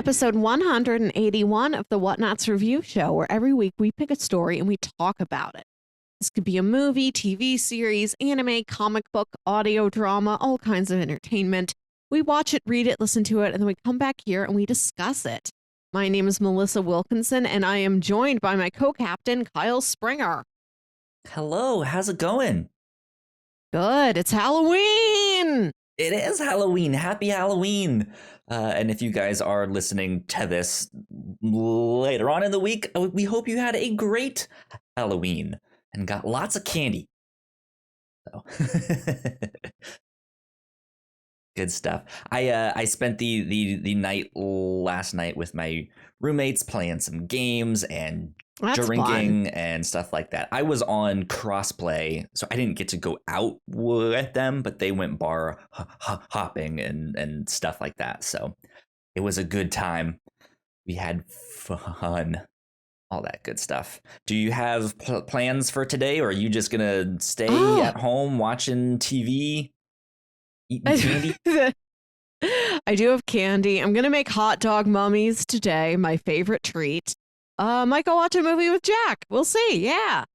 episode 181 of the Whatnauts review show, where every week we pick a story and we talk about it. This could be a movie, TV series, anime, comic book, audio drama, all kinds of entertainment. We watch it, read it, listen to it, and then we come back here and we discuss it. My name is Melissa Wilkinson, and I am joined by my co-captain, Kyle Springer. Hello, how's it going? Good, it's Halloween! It is Halloween. Happy Halloween. And if you guys are listening to this later on in the week, we hope you had a great Halloween and got lots of candy. So. Good stuff. I spent the night last night with my roommates playing some games and drinking and stuff like that. I was on crossplay, so I didn't get to go out with them, but they went bar hopping and stuff like that. So it was a good time. We had fun, all that good stuff. Do you have plans for today, or are you just gonna stay at home watching TV? Eating candy? I do have candy. I'm gonna make hot dog mummies today, my favorite treat. Might go watch a movie with Jack. We'll see. Yeah.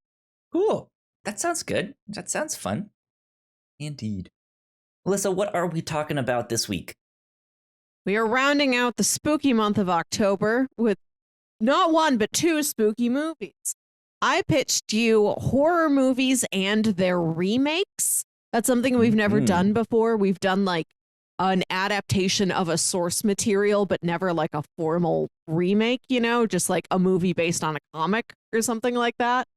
Cool. That sounds good. That sounds fun. Indeed. Melissa, what are we talking about this week? We are rounding out the spooky month of October with not one, but two spooky movies. I pitched you horror movies and their remakes. That's something we've never done before. We've done like an adaptation of a source material, but never like a formal remake, you know, just like a movie based on a comic or something like that.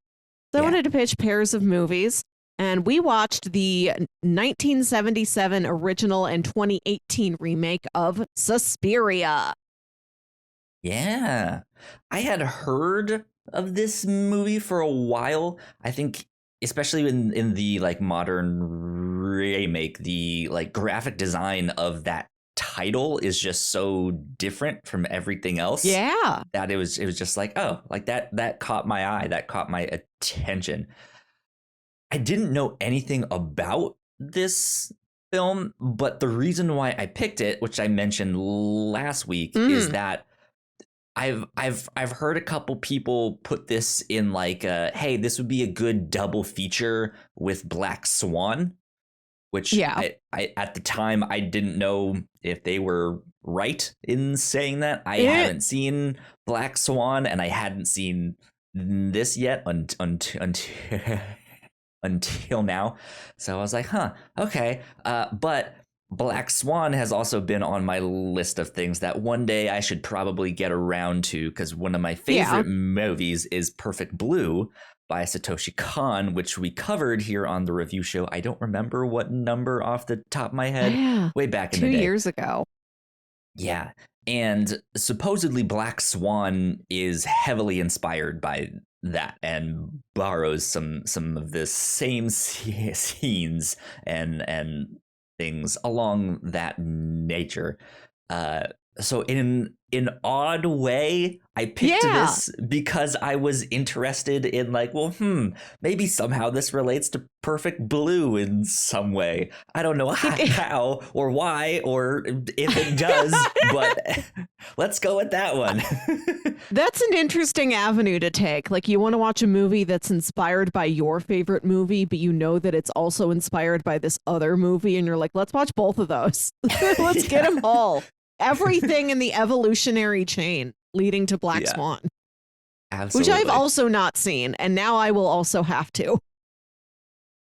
So I wanted to pitch pairs of movies, and we watched the 1977 original and 2018 remake of Suspiria. Yeah, I had heard of this movie for a while. I think especially in the like modern remake, the like graphic design of that title is just so different from everything else. Yeah. That it was just like, oh, like that caught my eye, that caught my attention. I didn't know anything about this film, but the reason why I picked it, which I mentioned last week, is that I've heard a couple people put this in like, hey, this would be a good double feature with Black Swan, which I at the time I didn't know if they were right in saying that. I haven't seen Black Swan, and I hadn't seen this yet until now. So I was like, okay, but Black Swan has also been on my list of things that one day I should probably get around to, because one of my favorite movies is Perfect Blue by Satoshi Kon, which we covered here on the review show. I don't remember what number off the top of my head. Way back in the day. 2 years ago. Yeah. And supposedly Black Swan is heavily inspired by that and borrows some of the same scenes and things along that nature. So in an odd way, I picked this because I was interested in like, well, maybe somehow this relates to Perfect Blue in some way. I don't know how or why or if it does, but let's go with that one. That's an interesting avenue to take. Like, you want to watch a movie that's inspired by your favorite movie, but you know that it's also inspired by this other movie, and you're like, let's watch both of those. Let's get them all. Everything in the evolutionary chain leading to Black Swan. Absolutely. Which I've also not seen, and now I will also have to.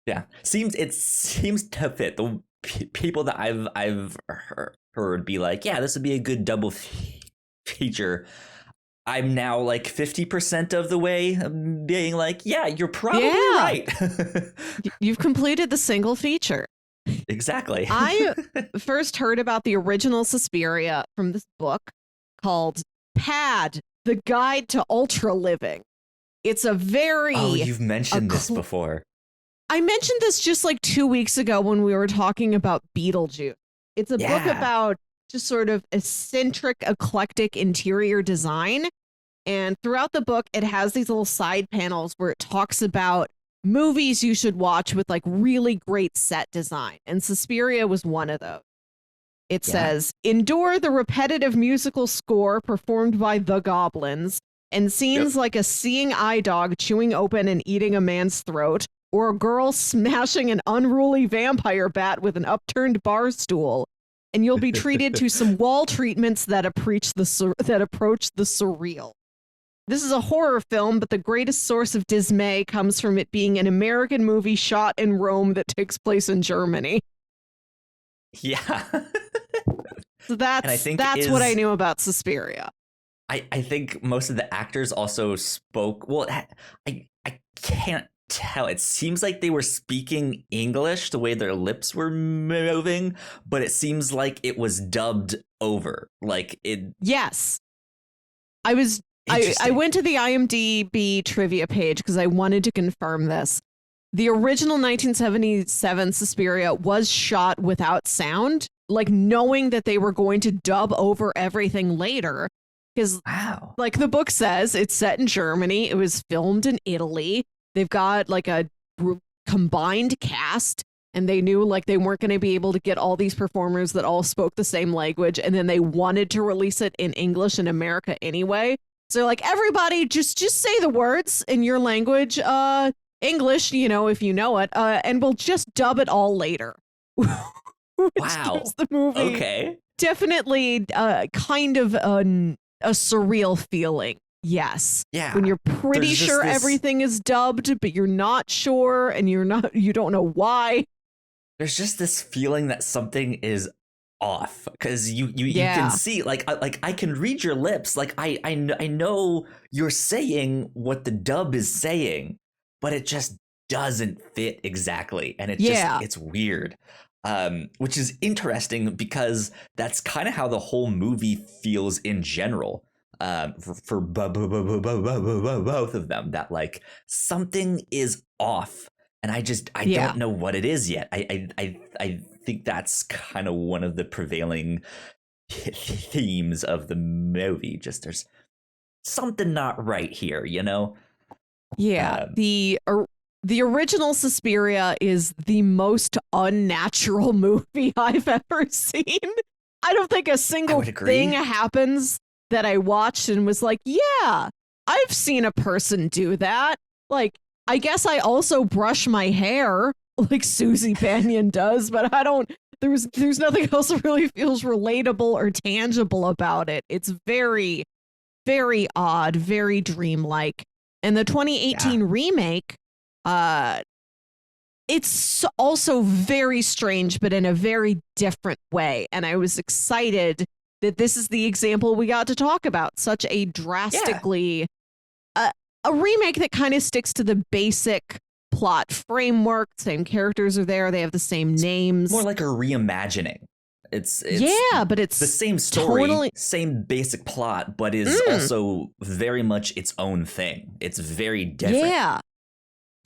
Yeah, it seems to fit. The people that I've heard be like, yeah, this would be a good double feature. I'm now like 50% of the way being like, yeah, you're probably right. You've completed the single feature. Exactly. I first heard about the original Suspiria from this book called Pad, The Guide to Ultra Living. It's a very... Oh, you've mentioned this before. I mentioned this just like 2 weeks ago when we were talking about Beetlejuice. It's a book about just sort of eccentric, eclectic interior design. And throughout the book, it has these little side panels where it talks about movies you should watch with like really great set design. And Suspiria was one of those. It says, endure the repetitive musical score performed by the goblins and scenes like a seeing eye dog chewing open and eating a man's throat, or a girl smashing an unruly vampire bat with an upturned bar stool. And you'll be treated to some wall treatments that approach the surreal. This is a horror film, but the greatest source of dismay comes from it being an American movie shot in Rome that takes place in Germany. Yeah. So that's what I knew about Suspiria. I think most of the actors also spoke. Well, I can't tell. It seems like they were speaking English the way their lips were moving, but it seems like it was dubbed over. Like it. Yes. I went to the IMDb trivia page because I wanted to confirm this. The original 1977 Suspiria was shot without sound, like knowing that they were going to dub over everything later. Because, like the book says, it's set in Germany. It was filmed in Italy. They've got like a combined cast, and they knew like they weren't going to be able to get all these performers that all spoke the same language. And then they wanted to release it in English in America anyway. So like, everybody just say the words in your language, English, if you know it, and we'll just dub it all later. Which gives the movie definitely kind of a surreal feeling. Yes. Yeah. When you're pretty sure everything is dubbed, but you're not sure, and you don't know why. There's just this feeling that something is off, because you can see like I can read your lips, like I know you're saying what the dub is saying, but it just doesn't fit exactly, and it's weird, which is interesting because that's kind of how the whole movie feels in general, for both of them, that like something is off, and I don't know what it is yet. I think that's kind of one of the prevailing themes of the movie. Just there's something not right here, Yeah, the original Suspiria is the most unnatural movie I've ever seen. I don't think a single thing happens that I watched and was like, yeah, I've seen a person do that. Like, I guess I also brush my hair like Susie Bannion does, but I don't, there's nothing else that really feels relatable or tangible about it. It's very, very odd, very dreamlike. And the 2018 remake, it's also very strange, but in a very different way. And I was excited that this is the example we got to talk about. Such a drastically, a remake that kind of sticks to the basic plot framework. Same characters are there. They have the same names. More like a reimagining. It's but it's the same story, same basic plot, but is also very much its own thing. It's very different. Yeah.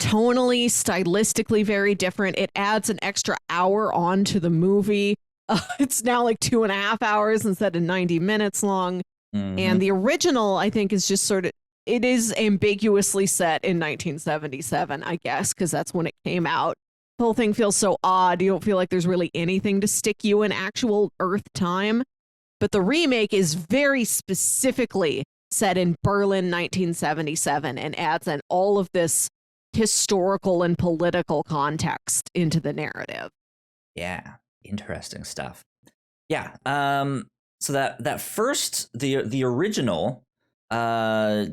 Tonally, stylistically very different. It adds an extra hour onto the movie. It's now like 2.5 hours instead of 90 minutes long. Mm-hmm. And the original, I think, is just it is ambiguously set in 1977, I guess, because that's when it came out. The whole thing feels so odd. You don't feel like there's really anything to stick you in actual Earth time. But the remake is very specifically set in Berlin, 1977, and adds in all of this historical and political context into the narrative. Yeah, interesting stuff. Yeah. So that first, the original, let's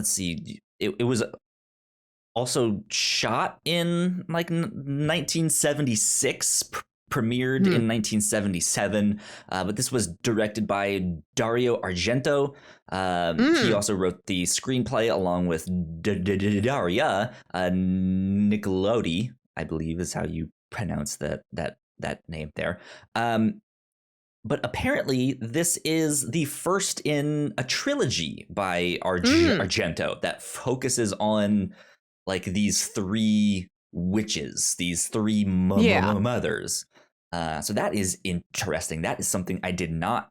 see, it was also shot in like 1976, premiered in 1977, but this was directed by Dario Argento. He also wrote the screenplay along with Daria Nicolodi, I believe is how you pronounce that name there. But apparently this is the first in a trilogy by Argento that focuses on like these three witches, these three mothers. So that is interesting. That is something I did not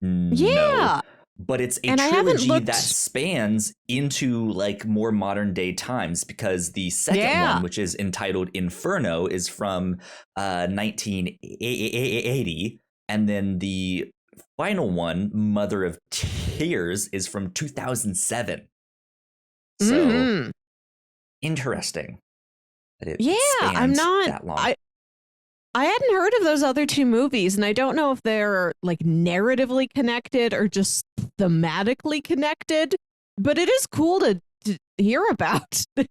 know. But it's a trilogy that spans into like more modern day times, because the second one, which is entitled Inferno, is from 1980. And then the final one, Mother of Tears, is from 2007. So interesting that it spans that long. I hadn't heard of those other two movies, and I don't know if they're like narratively connected or just thematically connected, but it is cool to hear about that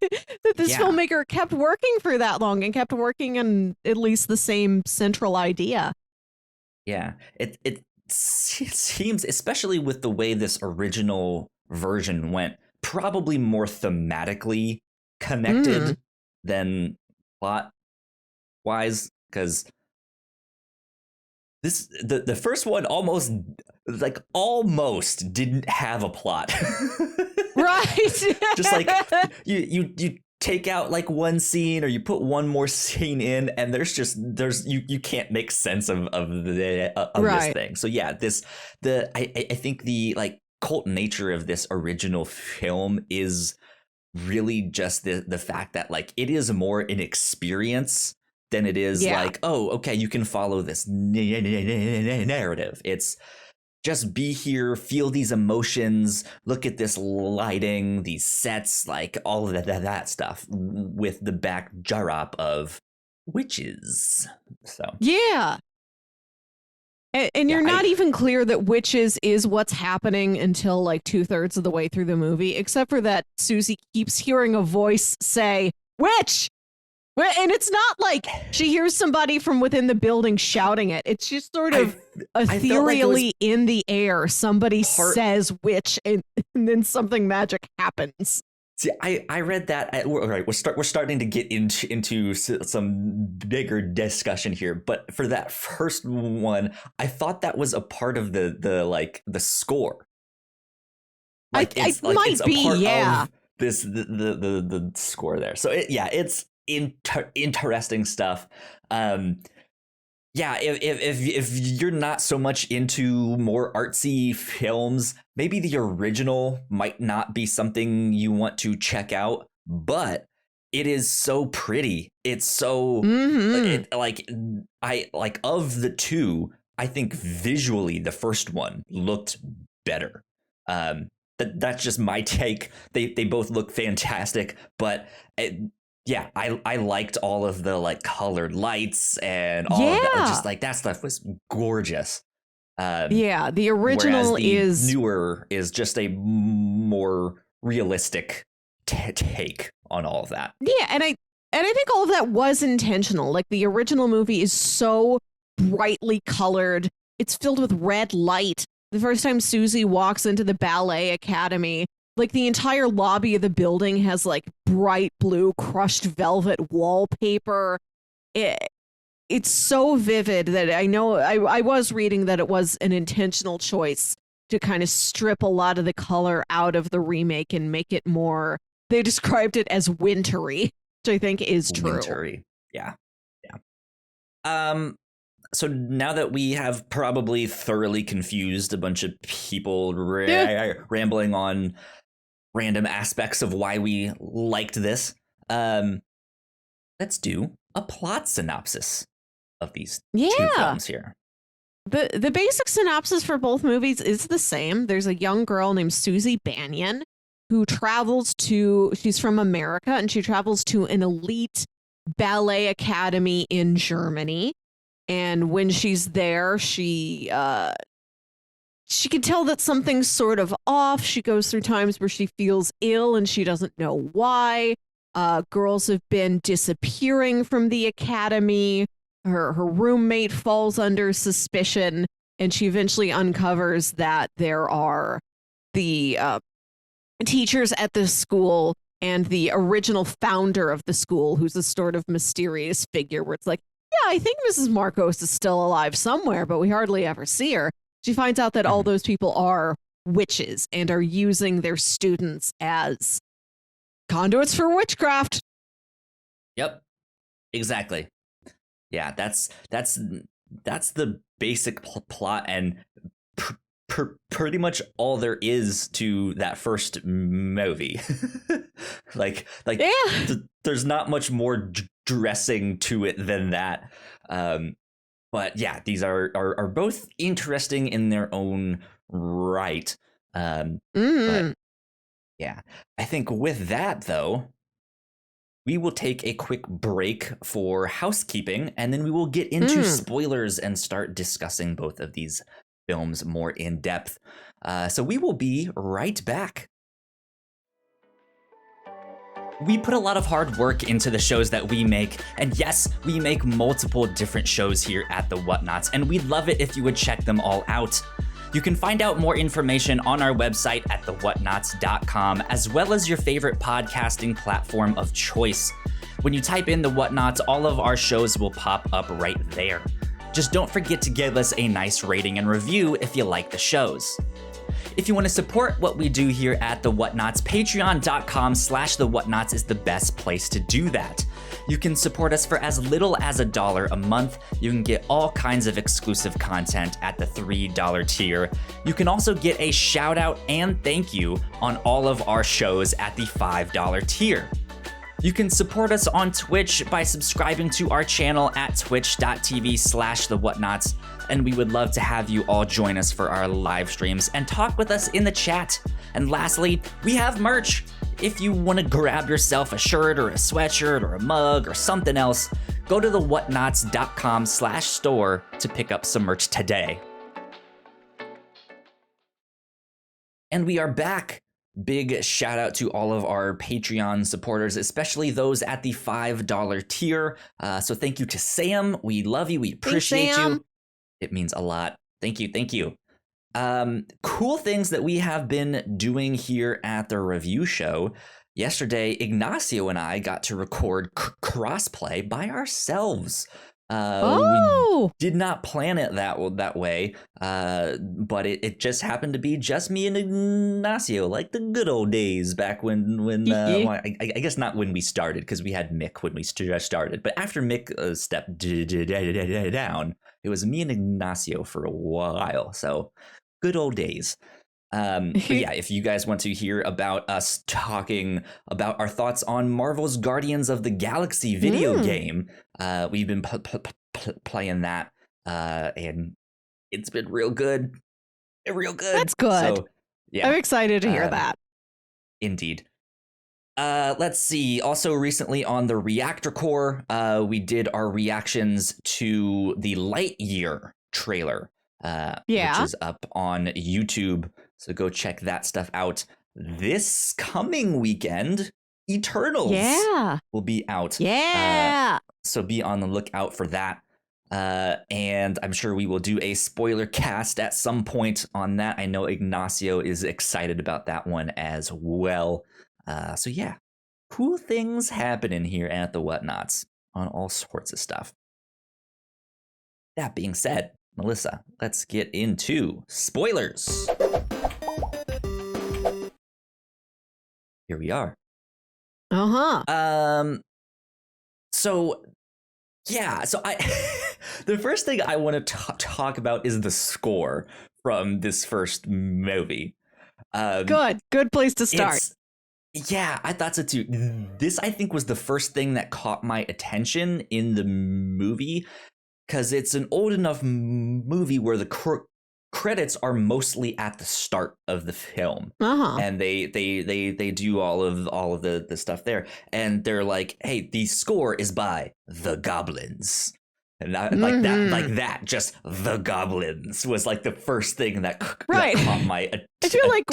this filmmaker kept working for that long and kept working on at least the same central idea. Yeah, it seems, especially with the way this original version went, probably more thematically connected than plot wise, because the first one almost didn't have a plot. Right. Just like you take out like one scene or you put one more scene in, and there's you can't make sense of this thing. So yeah, I think the like cult nature of this original film is really just the fact that like it is more an experience than it is like, oh, okay, you can follow this narrative. It's just be here, feel these emotions, look at this lighting, these sets, like all of that stuff with the backdrop of witches. So yeah. And you're not even clear that witches is what's happening until like 2/3 of the way through the movie, except for that Susie keeps hearing a voice say, "Witch!" And it's not like she hears somebody from within the building shouting it. It's just sort of ethereally in the air. Somebody says witch, and then something magic happens. See, I read that. We're starting to get into some bigger discussion here. But for that first one, I thought that was a part of the score. Like it might be, yeah. This the score there. So it's interesting stuff. If you're not so much into more artsy films, maybe the original might not be something you want to check out, but it is so pretty. It's so of the two, I think visually the first one looked better. That's just my take. They both look fantastic, but I liked all of the like colored lights and all of that. Just like that stuff was gorgeous. The original is newer, is just a more realistic take on all of that. Yeah, and I think all of that was intentional. Like the original movie is so brightly colored. It's filled with red light. The first time Susie walks into the ballet academy, like the entire lobby of the building has like bright blue crushed velvet wallpaper. It's so vivid that I know I was reading that it was an intentional choice to kind of strip a lot of the color out of the remake and make it more, they described it as wintry, which I think is true. Wintry. Yeah. So now that we have probably thoroughly confused a bunch of people rambling on random aspects of why we liked this, let's do a plot synopsis of these two films here. The basic synopsis for both movies is the same. There's a young girl named Susie Banyan who she's from America, and she travels to an elite ballet academy in Germany. And when she's there, she can tell that something's sort of off. She goes through times where she feels ill and she doesn't know why. Girls have been disappearing from the academy. Her roommate falls under suspicion, and she eventually uncovers that there are the teachers at the school and the original founder of the school, who's a sort of mysterious figure where it's like, yeah, I think Mrs. Marcos is still alive somewhere, but we hardly ever see her. She finds out that all those people are witches and are using their students as conduits for witchcraft. Yep, exactly. Yeah, that's the basic plot, and pretty much all there is to that first movie. There's not much more dressing to it than that. But yeah, these are both interesting in their own right. But yeah, I think with that though, we will take a quick break for housekeeping, and then we will get into spoilers and start discussing both of these films more in depth. So we will be right back. We put a lot of hard work into the shows that we make, and yes, we make multiple different shows here at the Whatnauts, and we'd love it if you would check them all out. You can find out more information on our website at thewhatnauts.com, as well as your favorite podcasting platform of choice. When you type in the Whatnauts, all of our shows will pop up right there. Just don't forget to give us a nice rating and review if you like the shows. If you want to support what we do here at The Whatnauts, patreon.com/The Whatnauts is the best place to do that. You can support us for as little as $1 a month. You can get all kinds of exclusive content at the $3 tier. You can also get a shout out and thank you on all of our shows at the $5 tier. You can support us on Twitch by subscribing to our channel at twitch.tv/The Whatnauts, and we would love to have you all join us for our live streams and talk with us in the chat. And lastly, we have merch. If you want to grab yourself a shirt or a sweatshirt or a mug or something else, go to thewhatnauts.com/store to pick up some merch today. And we are back. Big shout out to all of our Patreon supporters, especially those at the $5 tier. So thank you to Sam. We love you. We appreciate you. It means a lot. Thank you. Thank you. Cool things that we have been doing here at the review show. Yesterday, Ignacio and I got to record crossplay by ourselves. We did not plan it that way, but it just happened to be just me and Ignacio, like the good old days back when well, I guess not when we started, because we had Mick when we just started, but after Mick stepped down, it was me and Ignacio for a while. So good old days. But yeah, if you guys want to hear about us talking about our thoughts on Marvel's Guardians of the Galaxy video game, we've been playing that, and it's been real good. Real good. That's good. So, yeah, I'm excited to hear that. Indeed. Let's see. Also recently on the Reactor Core, we did our reactions to the Lightyear trailer, which is up on YouTube. So go check that stuff out. This coming weekend, Eternals will be out. So be on the lookout for that. And I'm sure we will do a spoiler cast at some point on that. I know Ignacio is excited about that one as well. So yeah, cool things happening here at the Whatnauts on all sorts of stuff. That being said, Melissa, let's get into spoilers. Here we are. So I the first thing I want to talk about is the score from this first movie. Good place to start. Yeah, I thought so too. This, I think, was the first thing that caught my attention in the movie, because it's an old enough movie where the credits are mostly at the start of the film, and they do all of the stuff there, and they're like, hey, the score is by the Goblins, and like that just the Goblins was like the first thing that caught my attention. I feel like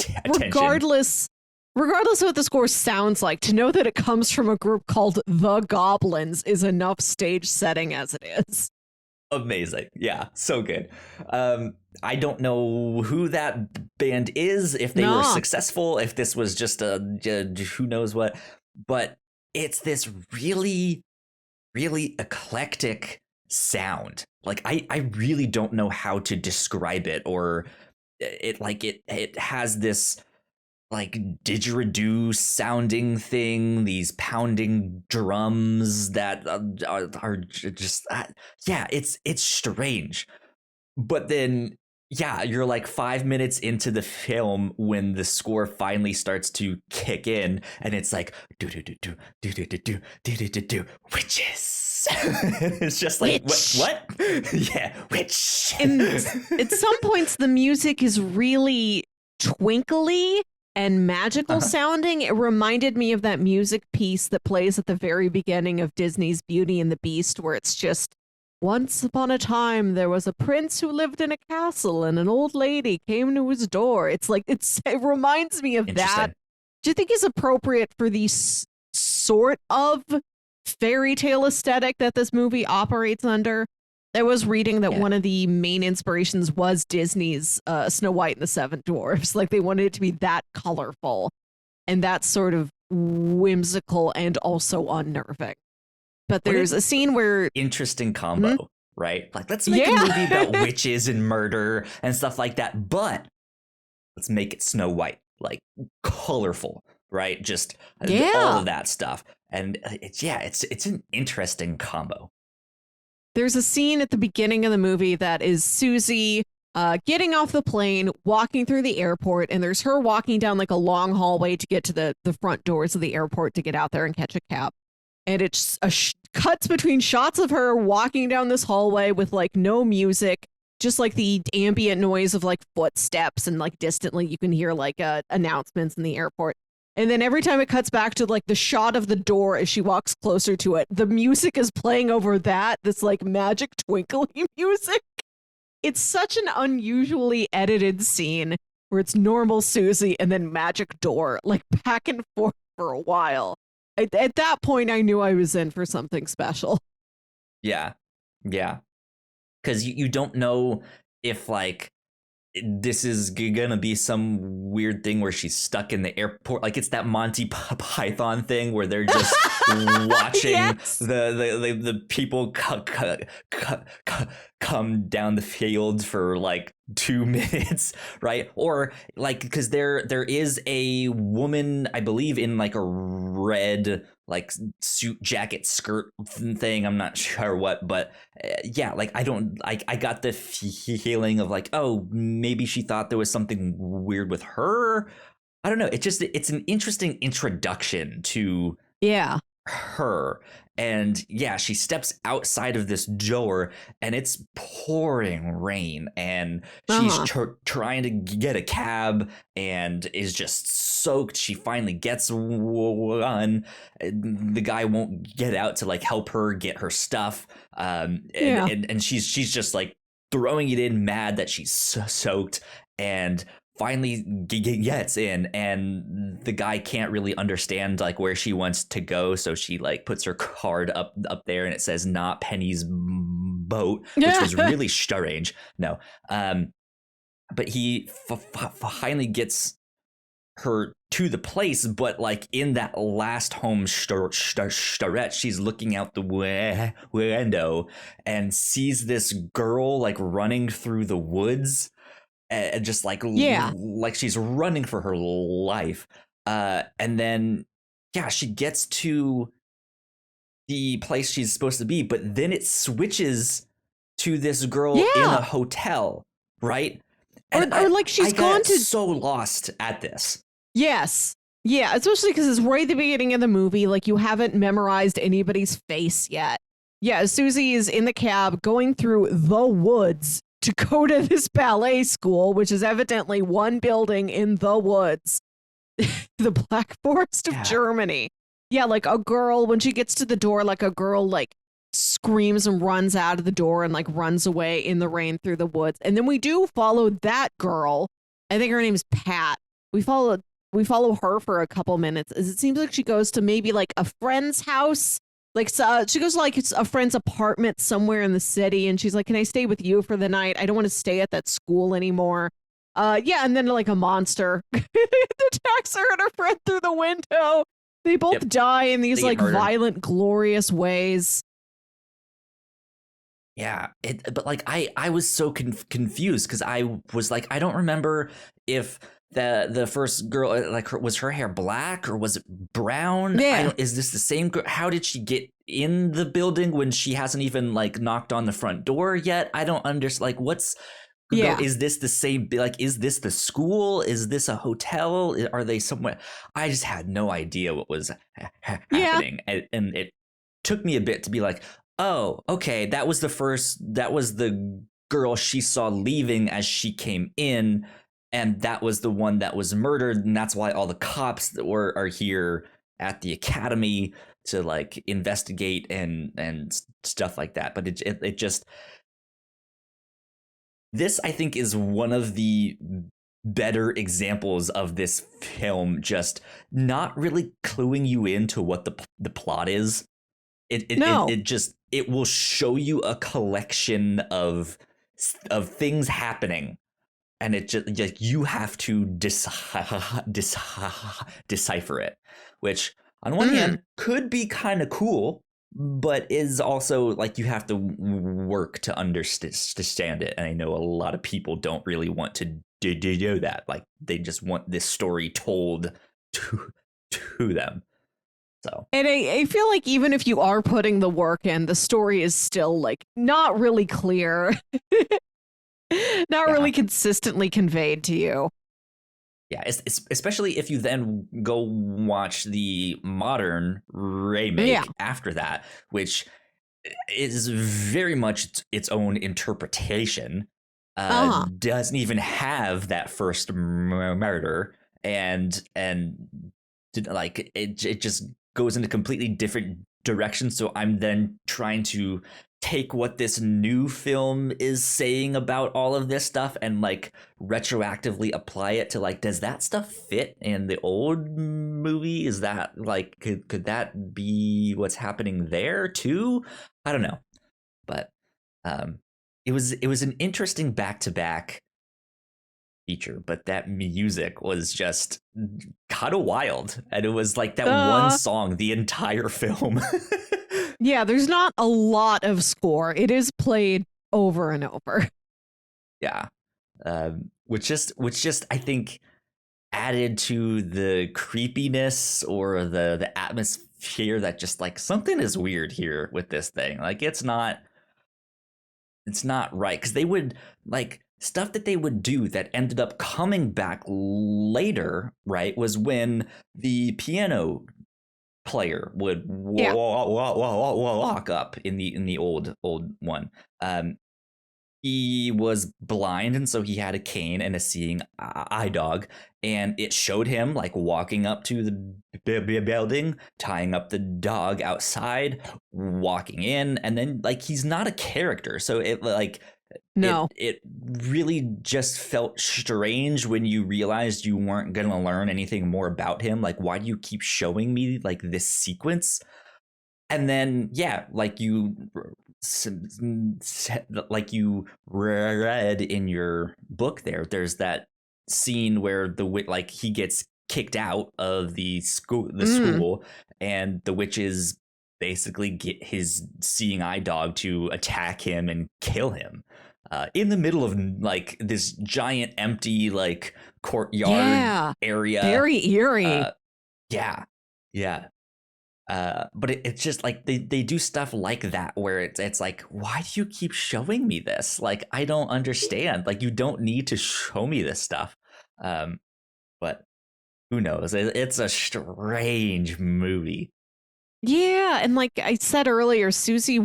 regardless of what the score sounds like, to know that it comes from a group called the Goblins is enough stage setting as it is. Amazing. Yeah, so good. I don't know who that band is, if they were successful, if this was just who knows what, but it's this really, really eclectic sound. Like, I really don't know how to describe it, or it has this like didgeridoo sounding thing, these pounding drums that are just it's strange. But then you're like 5 minutes into the film when the score finally starts to kick in, and it's like do do do do do do do do do do do witches. It's just like, Witch. what? Yeah, witch. And at some points, the music is really twinkly and magical sounding. It reminded me of that music piece that plays at the very beginning of Disney's Beauty and the Beast, where it's just, once upon a time, there was a prince who lived in a castle and an old lady came to his door. It's like, it reminds me of that. Do you think is appropriate for the sort of fairy tale aesthetic that this movie operates under? I was reading that one of the main inspirations was Disney's Snow White and the Seven Dwarfs. Like, they wanted it to be that colorful and that sort of whimsical and also unnerving. But there's a scene where... Interesting combo, right? Like, let's make a movie about witches and murder and stuff like that, but let's make it Snow White, like colorful, right? Just all of that stuff. And it's an interesting combo. There's a scene at the beginning of the movie that is Susie getting off the plane, walking through the airport, and there's her walking down like a long hallway to get to the front doors of the airport to get out there and catch a cab. And it's cuts between shots of her walking down this hallway with like no music, just like the ambient noise of like footsteps, and like distantly you can hear like announcements in the airport. And then every time it cuts back to like the shot of the door as she walks closer to it, the music is playing over that, this like magic twinkly music. It's such an unusually edited scene where it's normal Susie and then magic door, like back and forth for a while. At that point, I knew I was in for something special. Yeah. Because you don't know if like this is gonna be some weird thing where she's stuck in the airport. Like, it's that Monty Python thing where they're just watching the people come down the field for like 2 minutes, right? Or like, because there is a woman, I believe, in like a red like suit jacket skirt thing, I'm not sure what, but like I got the feeling of like, oh, maybe she thought there was something weird with her. I don't know, it's an interesting introduction to her. And she steps outside of this door and it's pouring rain, and she's trying to get a cab and is just soaked. She finally gets one. The guy won't get out to like help her get her stuff. And she's just like throwing it in, mad that she's soaked, and finally gets in, and the guy can't really understand like where she wants to go, so she like puts her card up there and it says not Penny's boat, which was really strange. But he finally gets her to the place, but like in that last home stretch, she's looking out the window and sees this girl like running through the woods. And just like she's running for her life, and then she gets to the place she's supposed to be, but then it switches to this girl in a hotel, right? And or like she's gone to so lost at this. Yes. Yeah, especially because it's right at the beginning of the movie. Like, you haven't memorized anybody's face yet. Yeah, Susie is in the cab going through the woods to go to this ballet school, which is evidently one building in the woods, the Black Forest of Germany. Yeah, like a girl, when she gets to the door, like a girl like screams and runs out of the door and like runs away in the rain through the woods. And then we do follow that girl. I think her name's Pat. We follow her for a couple minutes, as it seems like she goes to maybe like a friend's house. Like, she goes to like a friend's apartment somewhere in the city, and she's like, can I stay with you for the night? I don't want to stay at that school anymore. And then like a monster attacks her and her friend through the window. They both die in these like violent, glorious ways. Yeah, but like I was so confused because I was like, I don't remember if the first girl, like, was her hair black or was it brown? Yeah. Is this the same girl? How did she get in the building when she hasn't even like knocked on the front door yet? I don't understand. Like, what's is this the same? Like, is this the school? Is this a hotel? Are they somewhere? I just had no idea what was happening, and it took me a bit to be like, oh, okay, that was the girl she saw leaving as she came in, and that was the one that was murdered, and that's why all the cops that are here at the academy to like investigate and stuff like that. But it just, this I think is one of the better examples of this film just not really cluing you into what the plot is. It will show you a collection of things happening, and it just like you have to decipher it, which on one hand could be kind of cool, but is also like you have to work to understand it. And I know a lot of people don't really want to do that. Like they just want this story told to them. So, and I feel like even if you are putting the work in, the story is still like not really clear, not really consistently conveyed to you. Yeah, it's especially if you then go watch the modern remake after that, which is very much its own interpretation. Doesn't even have that first murder, and like it just goes in a completely different direction. So I'm then trying to take what this new film is saying about all of this stuff and like retroactively apply it to like, does that stuff fit in the old movie? Is that like, could that be what's happening there too? I don't know. But it was an interesting back-to-back feature, but that music was just kind of wild, and it was like that one song the entire film. Yeah, there's not a lot of score. It is played over and over. Yeah, which just I think added to the creepiness or the atmosphere that just like something is weird here with this thing. Like it's not right, because they would like stuff that they would do that ended up coming back later, right, was when the piano player would walk up in the old one. He was blind, and so he had a cane and a seeing eye dog, and it showed him like walking up to the building, tying up the dog outside, walking in, and then like he's not a character, so it like it really just felt strange when you realized you weren't gonna learn anything more about him. Like, why do you keep showing me like this sequence? And then like you read in your book there's that scene where like he gets kicked out of the school, and the witches basically get his seeing eye dog to attack him and kill him in the middle of like this giant empty like courtyard area. Very eerie. But it's just like they do stuff like that where it's like, why do you keep showing me this? Like, I don't understand. Like, you don't need to show me this stuff. But who knows? It's a strange movie. Yeah, and like I said earlier, Susie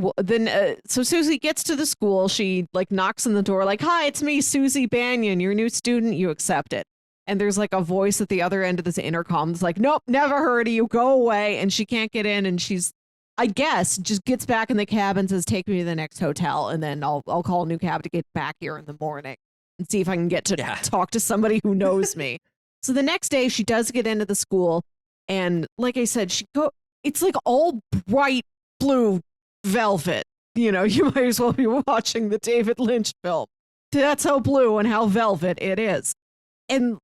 so Susie gets to the school. She like knocks on the door like, "Hi, it's me, Susie Banyan, your new student. You accept it." And there's like a voice at the other end of this intercom that's like, "Nope, never heard of you. Go away." And she can't get in, and she's, I guess, just gets back in the cab and says, "Take me to the next hotel, and then I'll call a new cab to get back here in the morning and see if I can get to talk to somebody who knows me." So the next day, she does get into the school, and like I said, it's like all bright blue velvet. You know, you might as well be watching the David Lynch film. That's how blue and how velvet it is. And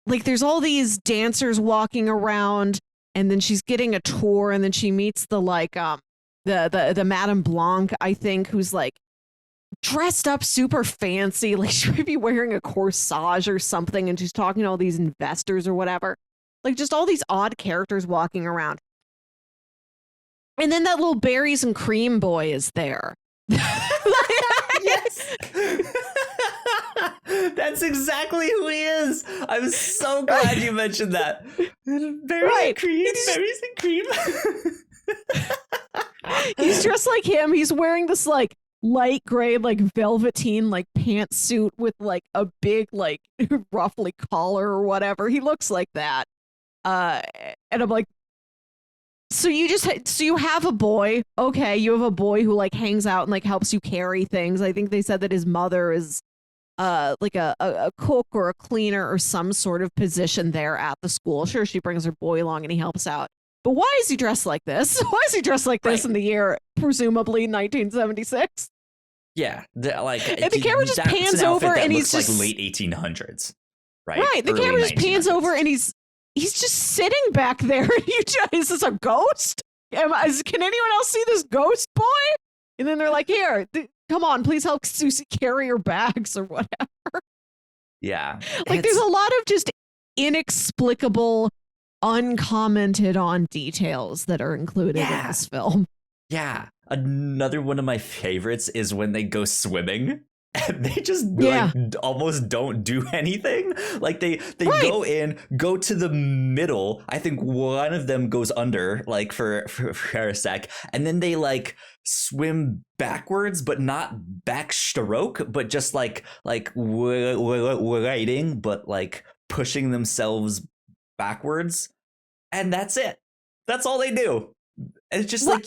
like there's all these dancers walking around, and then she's getting a tour, and then she meets the like the Madame Blanc, I think, who's like dressed up super fancy, like she might be wearing a corsage or something, and she's talking to all these investors or whatever. Like just all these odd characters walking around. And then that little berries and cream boy is there. Yes. That's exactly who he is. I'm so glad you mentioned that. Berries and cream. He's dressed like him. He's wearing this like light gray, like velveteen, like pantsuit with like a big, like ruffly collar or whatever. He looks like that. And I'm like, so you have a boy. Okay, you have a boy who like hangs out and like helps you carry things. I think they said that his mother is like a cook or a cleaner or some sort of position there at the school. Sure, she brings her boy along and he helps out. But why is he dressed like this? Why is he dressed like this in the year, presumably 1976? Yeah, and the camera just pans over and he's just like late 1800s, right? Right, the camera just pans over and he's just sitting back there. Is this a ghost? Can anyone else see this ghost boy? And then they're like, here, come on, please help Susie carry her bags or whatever. Yeah, like there's a lot of just inexplicable, uncommented on details that are included in this film. Yeah. Another one of my favorites is when they go swimming and they just like almost don't do anything. Like they go to the middle. I think one of them goes under like for a sec, and then they like swim backwards, but not backstroke, but just like waiting, but like pushing themselves backwards. And that's it. That's all they do. It's just like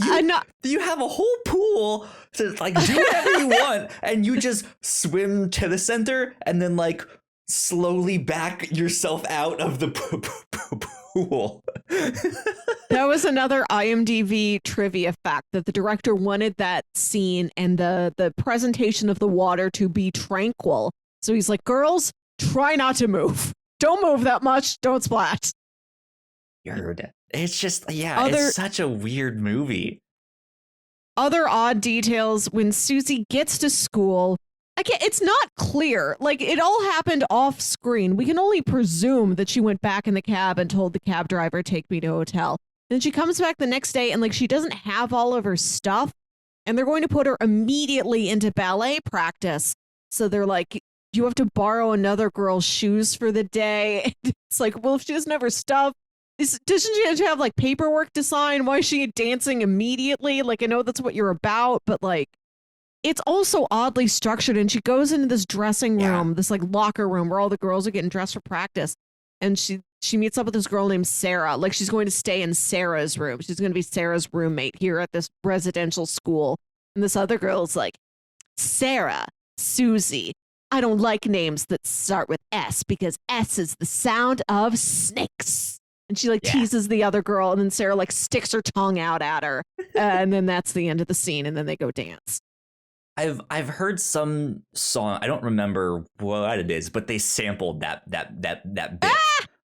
you have a whole pool to like do whatever you want, and you just swim to the center and then like slowly back yourself out of the pool. That was another IMDb trivia fact, that the director wanted that scene and the presentation of the water to be tranquil. So he's like, girls, try not to move. Don't move that much. Don't splash. Weird. It's just, it's such a weird movie. Other odd details, when Susie gets to school, it's not clear. Like, it all happened off screen. We can only presume that she went back in the cab and told the cab driver, take me to a hotel. Then she comes back the next day and like she doesn't have all of her stuff, and they're going to put her immediately into ballet practice. So they're like, you have to borrow another girl's shoes for the day. It's like, well, if she doesn't have her stuff, doesn't she have like paperwork to sign? Why is she dancing immediately? Like, I know that's what you're about, but like, it's also oddly structured. And she goes into this dressing room, this like locker room where all the girls are getting dressed for practice. And she meets up with this girl named Sarah. Like, she's going to stay in Sarah's room. She's going to be Sarah's roommate here at this residential school. And this other girl is like, Sarah, Susie, I don't like names that start with S because S is the sound of snakes. And she like teases the other girl, and then Sarah like sticks her tongue out at her, and then that's the end of the scene. And then they go dance. I've heard some song. I don't remember what it is, but they sampled that bit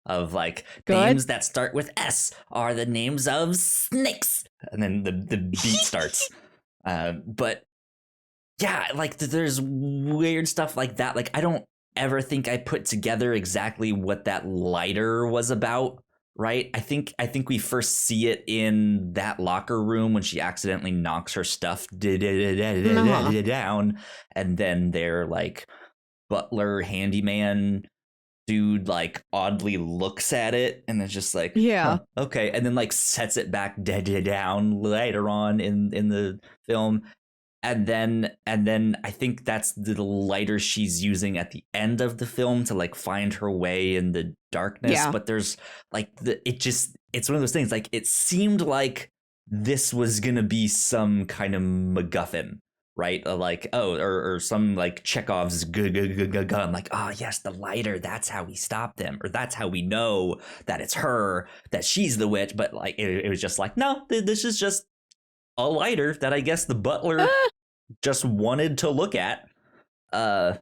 of like names that start with S are the names of snakes, and then the beat starts. But yeah, like there's weird stuff like that. Like I don't ever think I put together exactly what that lighter was about. Right. I think we first see it in that locker room when she accidentally knocks her stuff down. And then their like butler handyman dude like oddly looks at it and it's just like, OK. And then like sets it back down later on in the film. And then I think that's the lighter she's using at the end of the film to like find her way in the darkness. Yeah. But there's like it's one of those things. Like it seemed like this was going to be some kind of MacGuffin, right? Like, or some like Chekhov's gun. Like, oh, yes, the lighter. That's how we stop them. Or that's how we know that it's her, that she's the witch. But like it was just like, no, this is just a lighter that I guess the butler just wanted to look at. So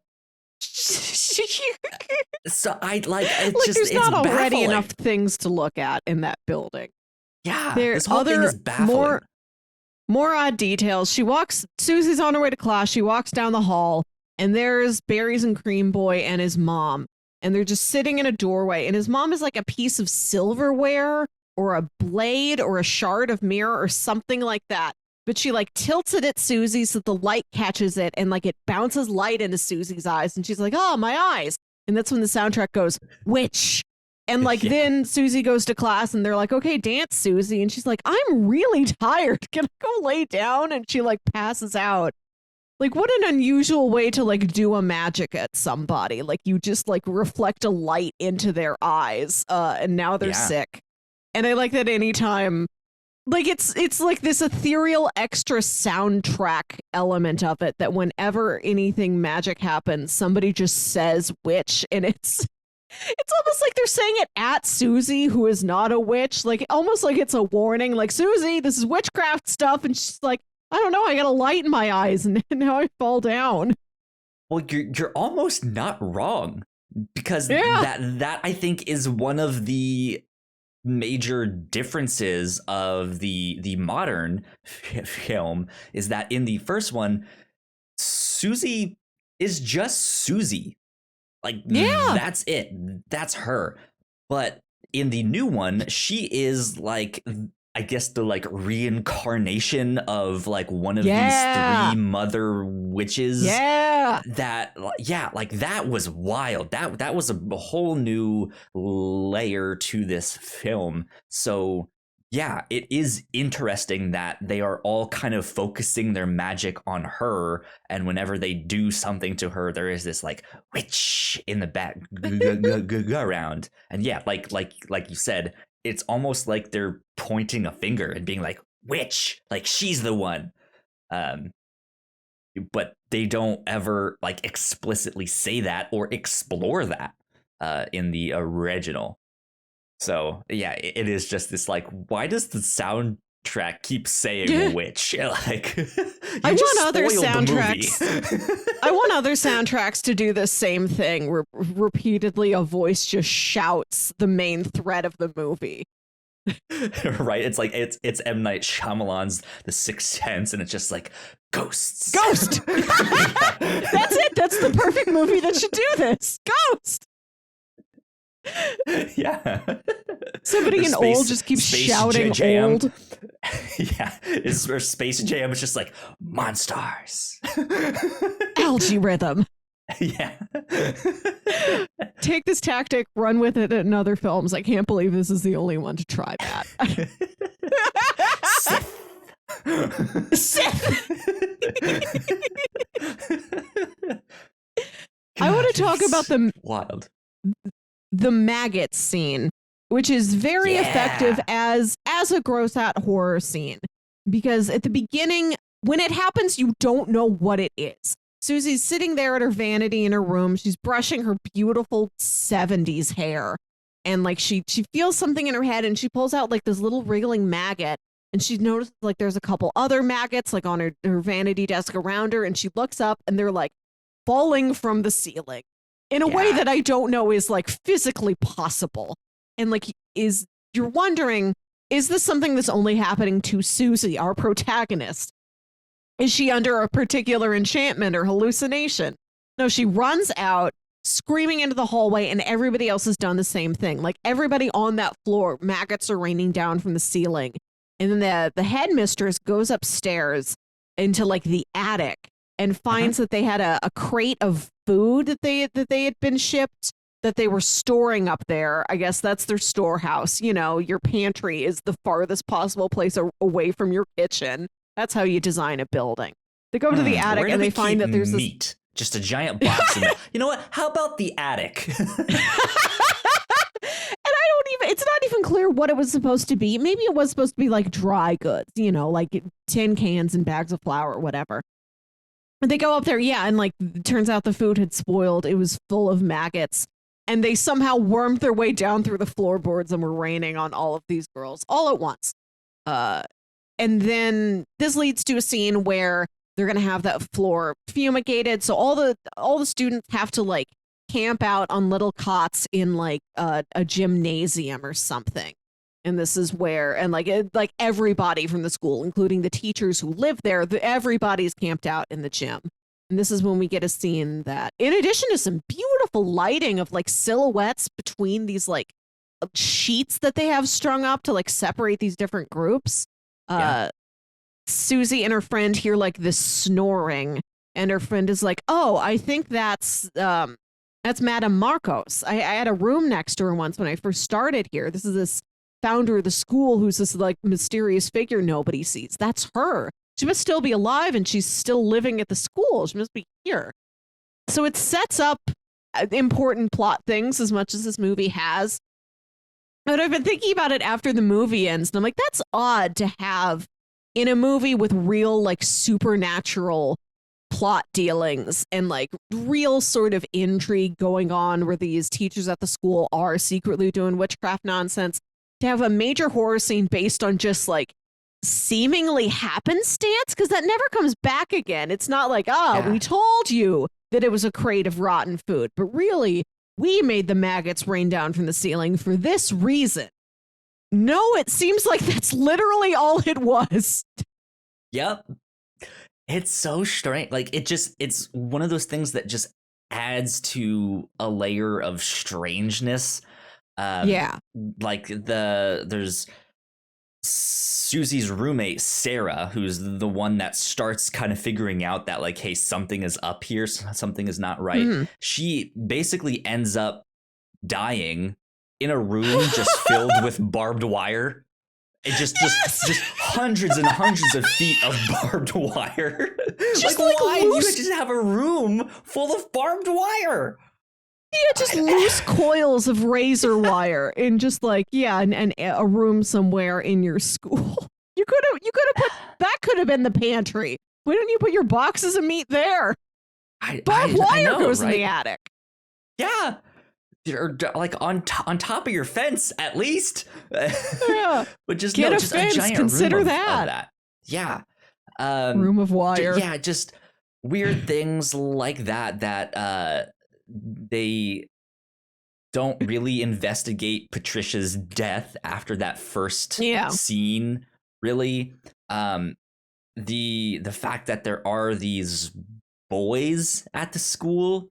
I like it's just there's not already baffling. Enough things to look at in that building. Yeah, there's this whole thing is baffling. More odd details. Susie's on her way to class. She walks down the hall, and there's Berries and Cream Boy and his mom, and they're just sitting in a doorway. And his mom is like a piece of silverware or a blade or a shard of mirror or something like that. But she like tilts it at Susie so the light catches it and like it bounces light into Susie's eyes. And she's like, oh, my eyes. And that's when the soundtrack goes, witch, And like then Susie goes to class and they're like, okay, dance, Susie. And she's like, I'm really tired. Can I go lay down? And she like passes out. Like, what an unusual way to like do a magic at somebody. Like you just like reflect a light into their eyes and now they're sick. And I like that anytime, like it's like this ethereal extra soundtrack element of it that whenever anything magic happens, somebody just says witch, and it's almost like they're saying it at Susie, who is not a witch, like almost like it's a warning, like, Susie, this is witchcraft stuff, and she's like, I don't know, I got a light in my eyes and now I fall down. Well, you're almost not wrong, because that I think is one of the major differences of the modern film, is that in the first one, Susie is just Susie. Like, that's it. That's her. But in the new one, she is like, I guess, the like reincarnation of like one of these three mother witches. That was wild. That was a whole new layer to this film. So yeah, it is interesting that they are all kind of focusing their magic on her, and whenever they do something to her, there is this like witch in the back around. And yeah, like you said, it's almost like they're pointing a finger and being like, witch, like she's the one. But they don't ever like explicitly say that or explore that in the original. So yeah, it is just this like, why does the soundtrack keep saying witch? Like, I want other soundtracks. I want other soundtracks to do the same thing, where repeatedly a voice just shouts the main thread of the movie. Right? It's like it's M. Night Shyamalan's The Sixth Sense, and it's just like ghost. That's it. That's the perfect movie that should do this. Ghost. Yeah. Somebody in old just keeps shouting Jam. old. Yeah. Or Space Jam is just like monsters. Algae rhythm. Yeah. Take this tactic, run with it in other films. I can't believe this is the only one to try that. Sith. I want to talk about the maggot scene, which is very effective as a gross out horror scene, because at the beginning, when it happens, you don't know what it is. Susie's sitting there at her vanity in her room. She's brushing her beautiful 70s hair, and like she feels something in her head, and she pulls out like this little wriggling maggot, and she notices like there's a couple other maggots like on her vanity desk around her, and she looks up and they're like falling from the ceiling in a way that I don't know is like physically possible. And like, you're wondering, is this something that's only happening to Susie, our protagonist? Is she under a particular enchantment or hallucination? No, she runs out screaming into the hallway, and everybody else has done the same thing. Like, everybody on that floor, maggots are raining down from the ceiling. And then the headmistress goes upstairs into like the attic and finds that they had a crate of food that they had been shipped, that they were storing up there. I guess that's their storehouse. You know, your pantry is the farthest possible place away from your kitchen. That's how you desigin a building. They go to the attic and they find that there's meat. Just a giant box in there. You know what? How about the attic? And it's not even clear what it was supposed to be. Maybe it was supposed to be like dry goods, you know, like tin cans and bags of flour or whatever. And they go up there, and like, it turns out the food had spoiled. It was full of maggots. And they somehow wormed their way down through the floorboards and were raining on all of these girls all at once. And then this leads to a scene where they're going to have that floor fumigated. So all the students have to like camp out on little cots in like a gymnasium or something. And this is where, and like everybody from the school, including the teachers who live there, everybody's camped out in the gym. And this is when we get a scene that, in addition to some beautiful lighting of like silhouettes between these like sheets that they have strung up to like separate these different groups, Susie and her friend hear like this snoring, and her friend is like, oh, I think that's That's Madame Marcos. I had a room next to her once when I first started here. This is this founder of the school who's this like mysterious figure nobody sees. That's her. She must still be alive and she's still living at the school. She must be here. So it sets up important plot things as much as this movie has. But I've been thinking about it after the movie ends, and I'm like, that's odd to have in a movie with real, like, supernatural plot dealings and, like, real sort of intrigue going on where these teachers at the school are secretly doing witchcraft nonsense, to have a major horror scene based on just, like, seemingly happenstance, because that never comes back again. It's not like, we told you that it was a crate of rotten food, but really, we made the maggots rain down from the ceiling for this reason. No, it seems like that's literally all it was. Yep. It's so strange. Like, it's one of those things that just adds to a layer of strangeness. Like there's Susie's roommate, Sarah, who's the one that starts kind of figuring out that, like, hey, something is up here, something is not right. Mm-hmm. She basically ends up dying in a room just filled with barbed wire. It just hundreds and hundreds of feet of barbed wire. Just like why do you just have a room full of barbed wire? Yeah, just loose coils of razor wire in just like, and a room somewhere in your school. You could have put, that could have been the pantry. Why don't you put your boxes of meat there? Barbed wire goes in the attic. Yeah. Or like on top of your fence, at least. Yeah. But just get a just fence. A giant Consider room that. Of that. Yeah. Room of wire. Yeah, just weird things like that they don't really investigate Patricia's death after that first scene, really. The fact that there are these boys at the school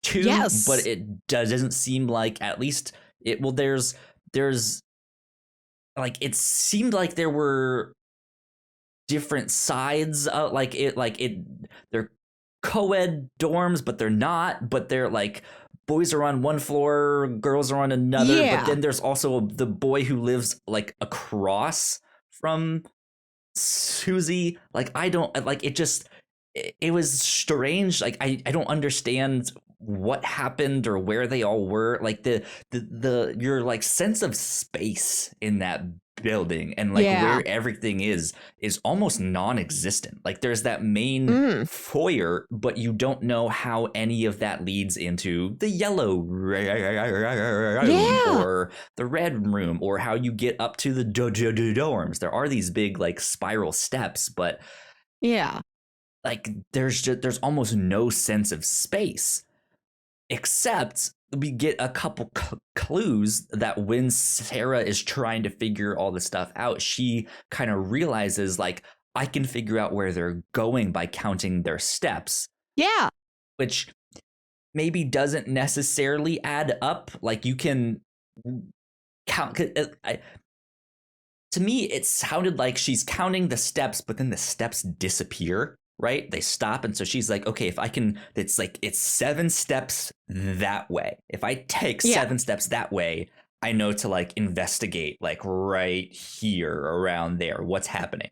too, but it doesn't seem like, at least there's like, it seemed like there were different sides, they're co-ed dorms, but they're not, but they're like, boys are on one floor, girls are on another, but then there's also the boy who lives like across from Susie. Like, I don't like it, just it was strange. Like, I don't understand what happened or where they all were. Like the your like sense of space in that building and like where everything is almost non-existent. Like, there's that main foyer, but you don't know how any of that leads into the yellow room or the red room, or how you get up to the dorms. There are these big like spiral steps, but like there's almost no sense of space, except we get a couple clues that when Sarah is trying to figure all the stuff out, she kind of realizes, like, I can figure out where they're going by counting their steps. Yeah. Which maybe doesn't necessarily add up. Like, you can count. To me, it sounded like she's counting the steps, but then the steps disappear. Right? They stop. And so she's like, okay, if I can, it's 7 steps that way. If I take 7 steps that way, I know to like investigate, like right here around there, what's happening.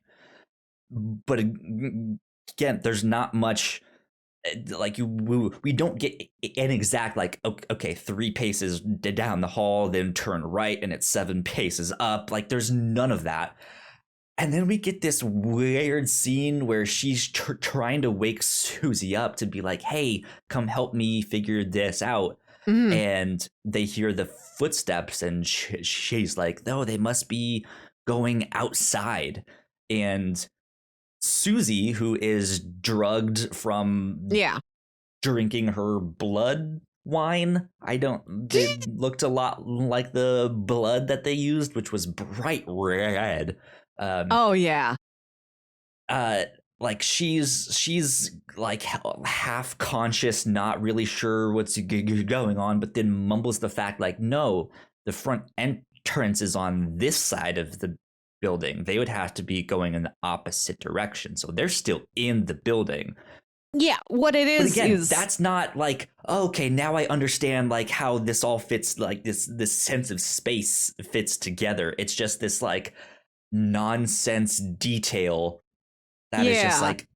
But again, there's not much, like, we don't get an exact, like, okay, 3 paces down the hall, then turn right, and it's 7 paces up. Like, there's none of that. And then we get this weird scene where she's trying to wake Susie up to be like, hey, come help me figure this out. Mm-hmm. And they hear the footsteps, and she's like, no, they must be going outside. And Susie, who is drugged from drinking her blood wine, it looked a lot like the blood that they used, which was bright red. Like, she's like half conscious, not really sure what's going on, but then mumbles the fact, like, no, the front entrance is on this side of the building. They would have to be going in the opposite direction, so they're still in the building. Yeah, what it But is again, is that's not like, oh, okay, now I understand like how this all fits, like this sense of space fits together. It's just this like nonsense detail that is just yeah, like,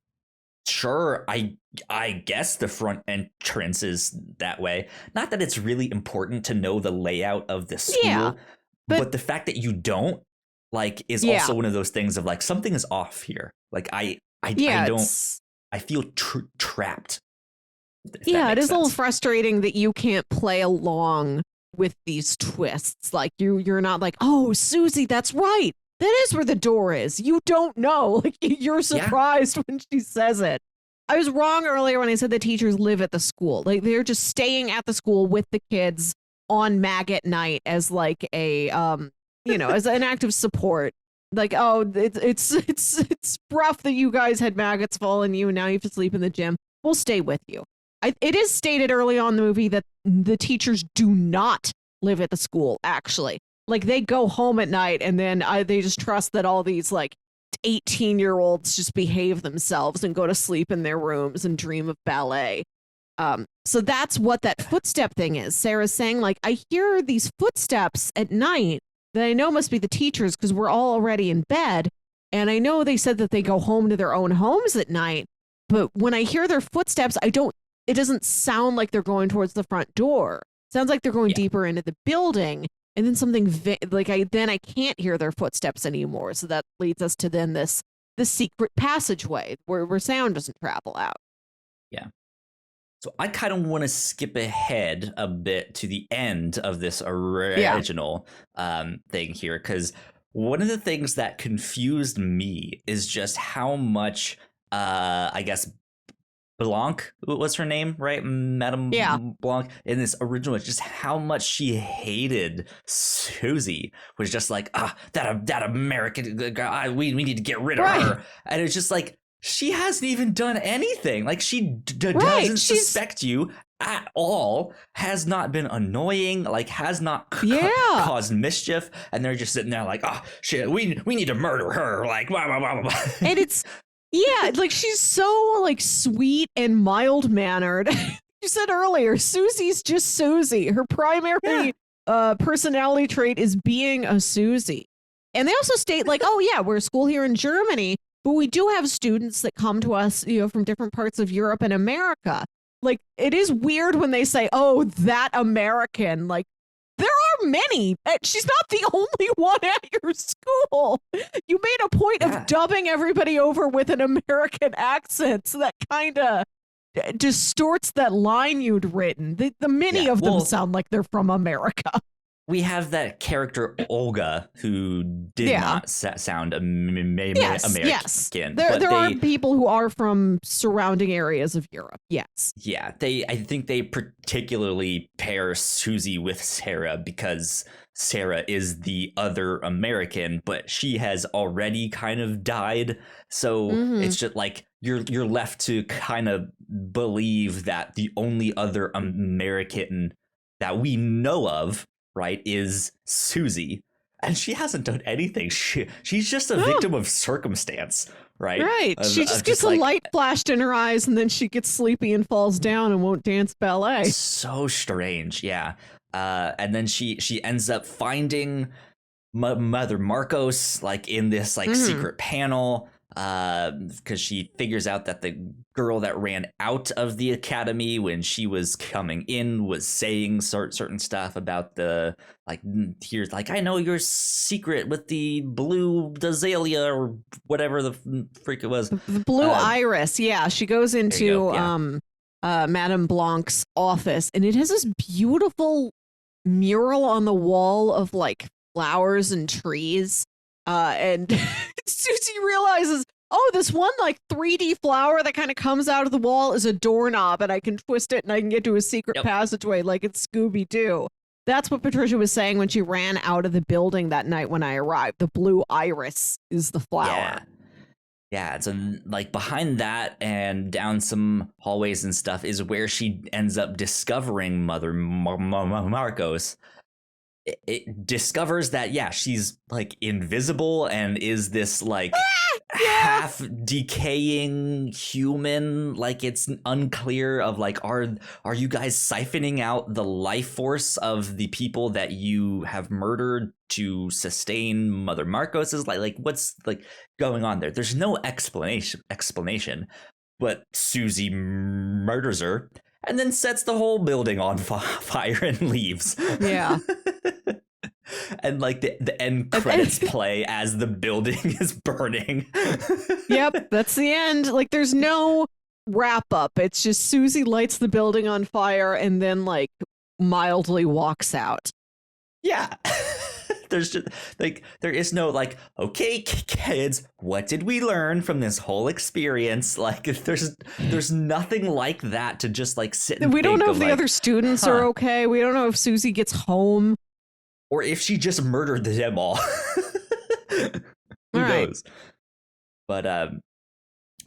sure, I guess the front entrance is that way. Not that it's really important to know the layout of the yeah, school, but but the fact that you don't like is yeah, also one of those things of like something is off here. Like I yeah, don't it's I feel trapped, if that yeah, it makes is a little sense. frustrating that you can't play along with these twists. Like you're not like, oh, Susie, that's right. That is where the door is. You don't know. Like you're Yeah. surprised when she says it. I was wrong earlier when I said the teachers live at the school. Like they're just staying at the school with the kids on maggot night as like a as an act of support. Like, oh, it's rough that you guys had maggots fall on you and now you have to sleep in the gym. We'll stay with you. It is stated early on in the movie that the teachers do not live at the school, actually. Like, they go home at night and then they just trust that all these, like, 18-year-olds just behave themselves and go to sleep in their rooms and dream of ballet. So that's what that footstep thing is. Sarah's saying, like, I hear these footsteps at night that I know must be the teachers because we're all already in bed. And I know they said that they go home to their own homes at night. But when I hear their footsteps, it doesn't sound like they're going towards the front door. It sounds like they're going Yeah. deeper into the building. And then I can't hear their footsteps anymore. So that leads us to then this secret passageway where sound doesn't travel out. Yeah. So I kind of want to skip ahead a bit to the end of this original thing here, because one of the things that confused me is just how much, I guess, Blanc was her name, right? Madame Yeah. Blanc in this original, just how much she hated Susie, was just like, that American guy, we need to get rid of her. And it's just like, she hasn't even done anything. Like, she doesn't suspect you at all, has not been annoying, like has not caused mischief, and they're just sitting there like, oh shit, we need to murder her, like blah, blah, blah, blah. And it's like she's so like sweet and mild mannered. You said earlier, Susie's just Susie. Her primary personality trait is being a Susie. And they also state like, oh yeah, we're a school here in Germany, but we do have students that come to us, from different parts of Europe and America. Like, it is weird when they say, oh, that American. Like, there are many. She's not the only one at your school. You made a point of dubbing everybody over with an American accent, so that kind of distorts that line you'd written. The many of them sound like they're from America. We have that character Olga who did not sound American. Yes. There are people who are from surrounding areas of Europe. Yes. Yeah, I think they particularly pair Susie with Sarah because Sarah is the other American, but she has already kind of died. So it's just like you're left to kind of believe that the only other American that we know of, right, is Susie, and she hasn't done anything. She's just a victim of circumstance, right? Right. She just gets a light flashed in her eyes, and then she gets sleepy and falls down and won't dance ballet. So strange, yeah. And then she ends up finding Mother Marcos, like in this like secret panel, because she figures out that the girl that ran out of the academy when she was coming in was saying certain stuff about the like, here's like, I know your secret with the blue azalea or whatever the freak it was, the blue iris. Yeah, she goes into Madame Blanc's office, and it has this beautiful mural on the wall of like flowers and trees. And Susie realizes, oh, this one like 3D flower that kind of comes out of the wall is a doorknob, and I can twist it and I can get to a secret passageway like it's Scooby-Doo. That's what Patricia was saying when she ran out of the building that night when I arrived. The blue iris is the flower. Yeah, so like behind that and down some hallways and stuff is where she ends up discovering Mother Marcos. It discovers that she's like invisible and is this like half decaying human. Like, it's unclear of like, are you guys siphoning out the life force of the people that you have murdered to sustain Mother Marcos's like what's like going on there? There's no explanation, but Susie murders her and then sets the whole building on fire and leaves. Yeah. And like the end credits play as the building is burning. Yep, that's the end. Like, there's no wrap up. It's just Susie lights the building on fire and then like mildly walks out. Yeah. There's just like, there is no like, okay, kids, what did we learn from this whole experience? Like, there's nothing like that to just like sit and we don't know if the like, other students are okay. We don't know if Susie gets home. Or if she just murdered them all. Who knows? But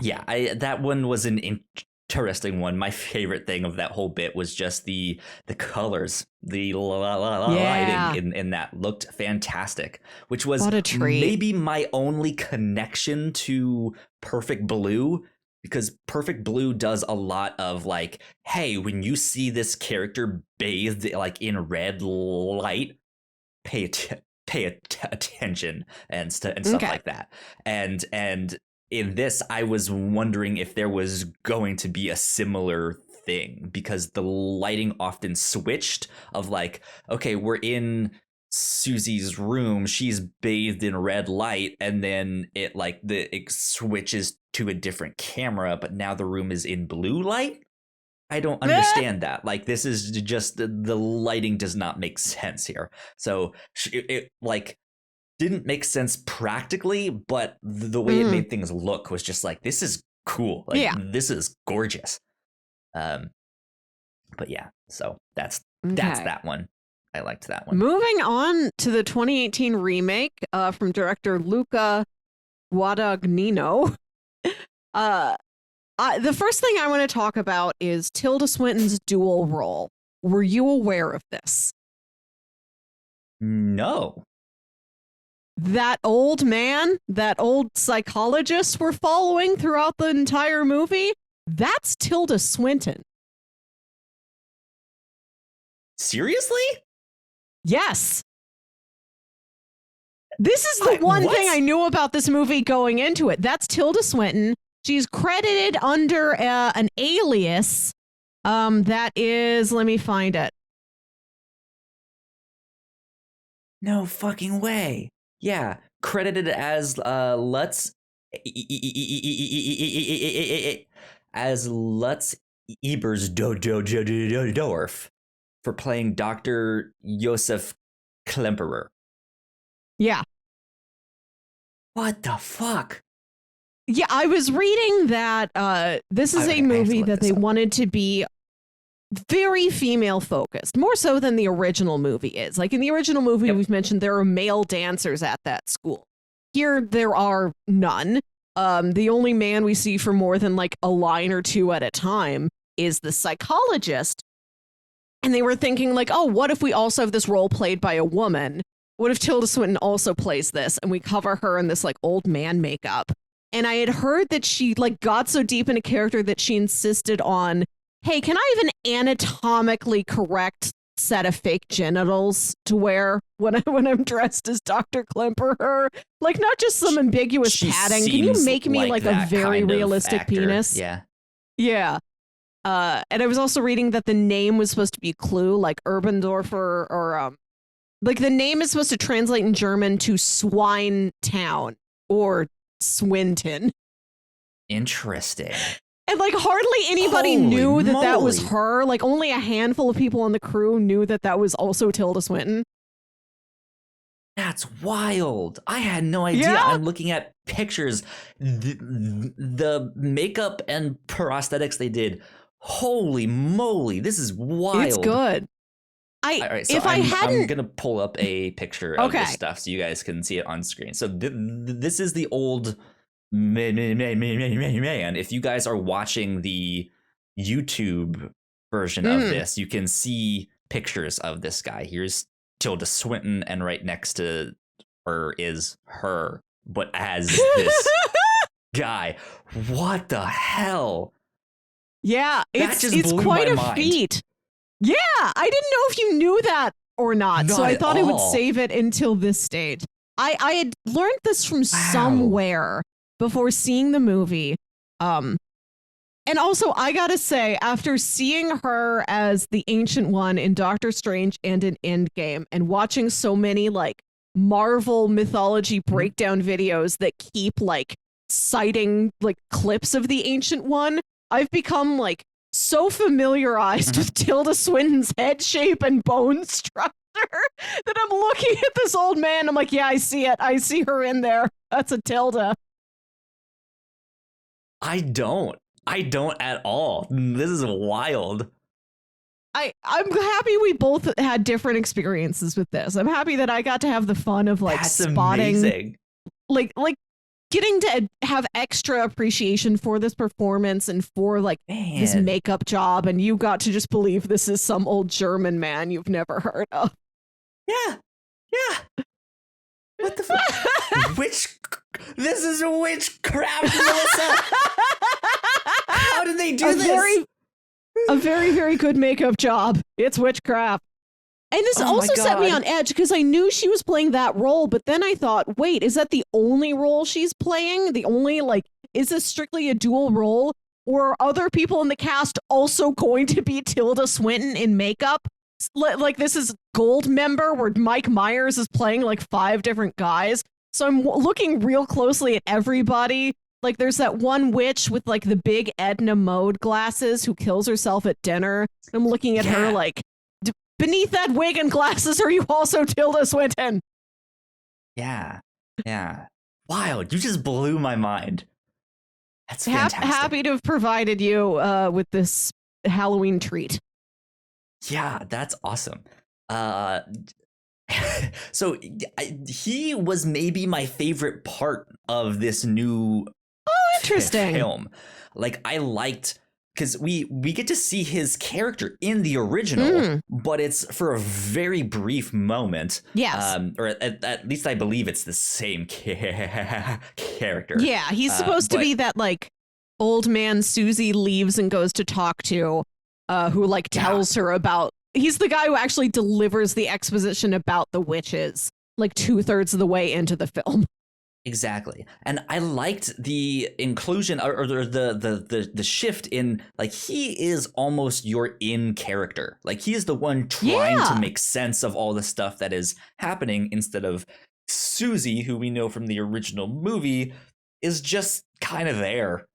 yeah, that one was an interesting one. My favorite thing of that whole bit was just the colors, the lighting in that looked fantastic, which was what a treat. Maybe my only connection to Perfect Blue. Because Perfect Blue does a lot of like, hey, when you see this character bathed like in red light, pay attention and stuff like that. And in this, I was wondering if there was going to be a similar thing, because the lighting often switched of like, okay, we're in Susie's room, she's bathed in red light, and then it switches to a different camera, but now the room is in blue light. I don't understand that. Like, this is just the lighting does not make sense here. So it like didn't make sense practically, but the way it made things look was just like, this is cool. Like, this is gorgeous. But yeah, so that's that one. I liked that one. Moving on to the 2018 remake from director Luca Guadagnino. The first thing I want to talk about is Tilda Swinton's dual role. Were you aware of this? No. That old man, that old psychologist we're following throughout the entire movie, that's Tilda Swinton. Seriously? Yes. This is the one thing I knew about this movie going into it. That's Tilda Swinton. She's credited under an alias that is, let me find it. No fucking way. Yeah, credited as Lutz Ebersdorf for playing Dr. Josef Klemperer. Yeah. What the fuck? Yeah, I was reading that this is a movie that they wanted to be very female focused, more so than the original movie is. Like, in the original movie, we've mentioned there are male dancers at that school. Here, there are none. The only man we see for more than like a line or two at a time is the psychologist. And they were thinking like, oh, what if we also have this role played by a woman? What if Tilda Swinton also plays this and we cover her in this like old man makeup? And I had heard that she like got so deep in a character that she insisted on, hey, can I have an anatomically correct set of fake genitals to wear when I'm dressed as Dr. Klemperer? Like, not just some ambiguous padding. Can you make me like a very realistic penis? Yeah. Yeah. And I was also reading that the name was supposed to be Clue, like Urbendorfer, or like the name is supposed to translate in German to Swine Town or Swinton. Interesting. And like hardly anybody knew that that was her. Like, only a handful of people on the crew knew that that was also Tilda Swinton. That's wild. I had no idea. Yeah. I'm looking at pictures. The makeup and prosthetics they did. Holy moly, this is wild. It's good. I'm gonna pull up a picture of this stuff so you guys can see it on screen. So this is the old man. If you guys are watching the YouTube version of this, you can see pictures of this guy. Here's Tilda Swinton, and right next to her is her, but as this guy. What the hell? Yeah, That just it's blew quite my a mind. feat. Yeah, I didn't know if you knew that or not, so Not I at thought I would all. save it until this stage. I had learned this from somewhere before seeing the movie. And also, I gotta say, after seeing her as the Ancient One in Doctor Strange and in Endgame, and watching so many like Marvel mythology breakdown videos that keep like citing like clips of the Ancient One, I've become like so familiarized with Tilda Swinton's head shape and bone structure that I'm looking at this old man. I'm like, yeah, I see it. I see her in there. That's a Tilda. I don't at all. This is wild. I'm happy we both had different experiences with this. I'm happy that I got to have the fun of like That's spotting, amazing. like getting to have extra appreciation for this performance and for like this Man. makeup job, and you got to just believe this is some old German man you've never heard of. Yeah. What the fuck? This is a witchcraft, Melissa. How did they do this? A very, very good makeup job. It's witchcraft. And this also set me on edge because I knew she was playing that role, but then I thought, wait, is that the only role she's playing? The only, like, is this strictly a dual role? Or are other people in the cast also going to be Tilda Swinton in makeup? Like, this is Gold Member where Mike Myers is playing like 5 different guys. So I'm looking real closely at everybody. Like, there's that one witch with like the big Edna Mode glasses who kills herself at dinner. I'm looking at her like, beneath that wig and glasses, are you also Tilda Swinton? Yeah. Wild. You just blew my mind. That's fantastic. Happy to have provided you with this Halloween treat. Yeah, that's awesome. So he was maybe my favorite part of this new interesting film. Like, I liked, because we get to see his character in the original, but it's for a very brief moment. Yes. Or at least I believe it's the same character. Yeah, he's supposed to be that like old man Susie leaves and goes to talk to, who like tells her about. He's the guy who actually delivers the exposition about the witches, like 2/3 of the way into the film. Exactly. And I liked the inclusion or the shift in, like, he is almost your in character. Like, he is the one trying to make sense of all the stuff that is happening, instead of Susie, who we know from the original movie is just kind of there,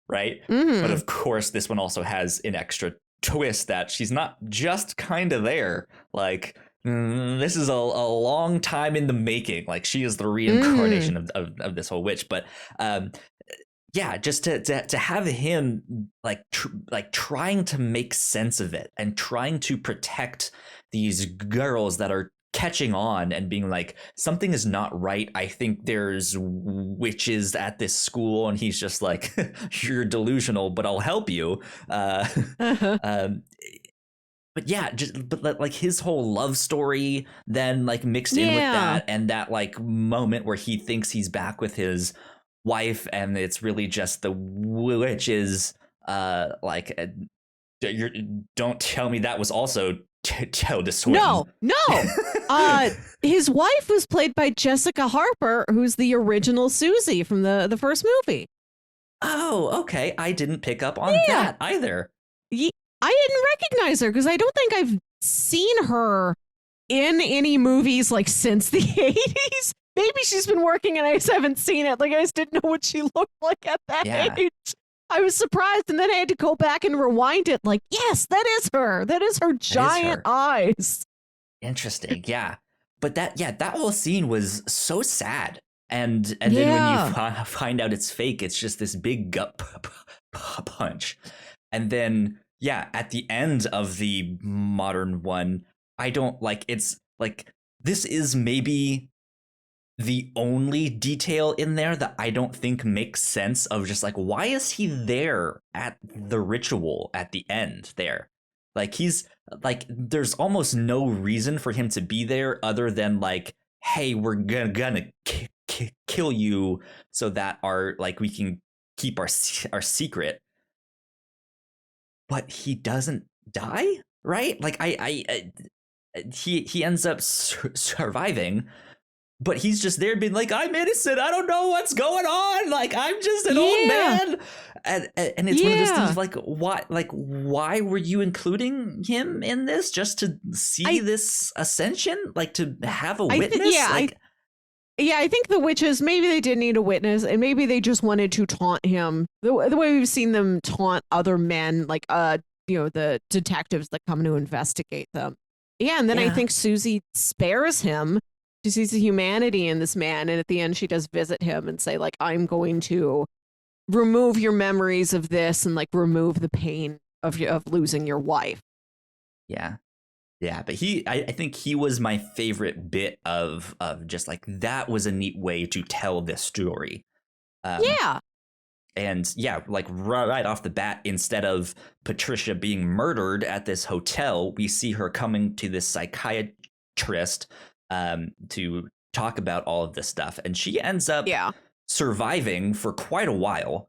right? But of course, this one also has an extra twist that she's not just kind of there. Like, this is a long time in the making. Like, she is the reincarnation of this whole witch. But yeah, just to have him like trying to make sense of it and trying to protect these girls that are catching on and being like, something is not right. I think there's witches at this school, and he's just like, you're delusional, but I'll help you. But yeah, but like his whole love story then like mixed in with that, and that like moment where he thinks he's back with his wife, and it's really just the witches. Like, don't tell me that was also Tilda Swinton. No. His wife was played by Jessica Harper, who's the original Susie from the first movie. Oh, okay. I didn't pick up on that either. I didn't recognize her because I don't think I've seen her in any movies like since the 80s. Maybe she's been working and I just haven't seen it. Like, I just didn't know what she looked like at that age. I was surprised, and then I had to go back and rewind it. Like, yes, that is her. That is her giant eyes. Interesting, yeah. But that whole scene was so sad. And then when you find out it's fake, it's just this big gut punch. And then, at the end of the modern one, I don't like, it's like, this is maybe the only detail in there that I don't think makes sense of just like, why is he there at the ritual at the end there? Like, he's like, there's almost no reason for him to be there other than like, hey, we're gonna kill you so that we can keep our secret, but he doesn't die, right? Like he ends up surviving, but he's just there being like, I'm innocent, I don't know what's going on, like I'm just an old man. And it's one of those things, like why were you including him in this, just to see this ascension, like to have a witness? I think the witches, maybe they did need a witness, and maybe they just wanted to taunt him the way we've seen them taunt other men, like the detectives that come to investigate them. Yeah, and then I think Susie spares him. She sees the humanity in this man, and at the end she does visit him and say, like, I'm going to remove your memories of this and like remove the pain of losing your wife. Yeah. Yeah, but I think he was my favorite bit of just like, that was a neat way to tell this story. And yeah, like right off the bat, instead of Patricia being murdered at this hotel, we see her coming to this psychiatrist to talk about all of this stuff. And she ends up surviving for quite a while.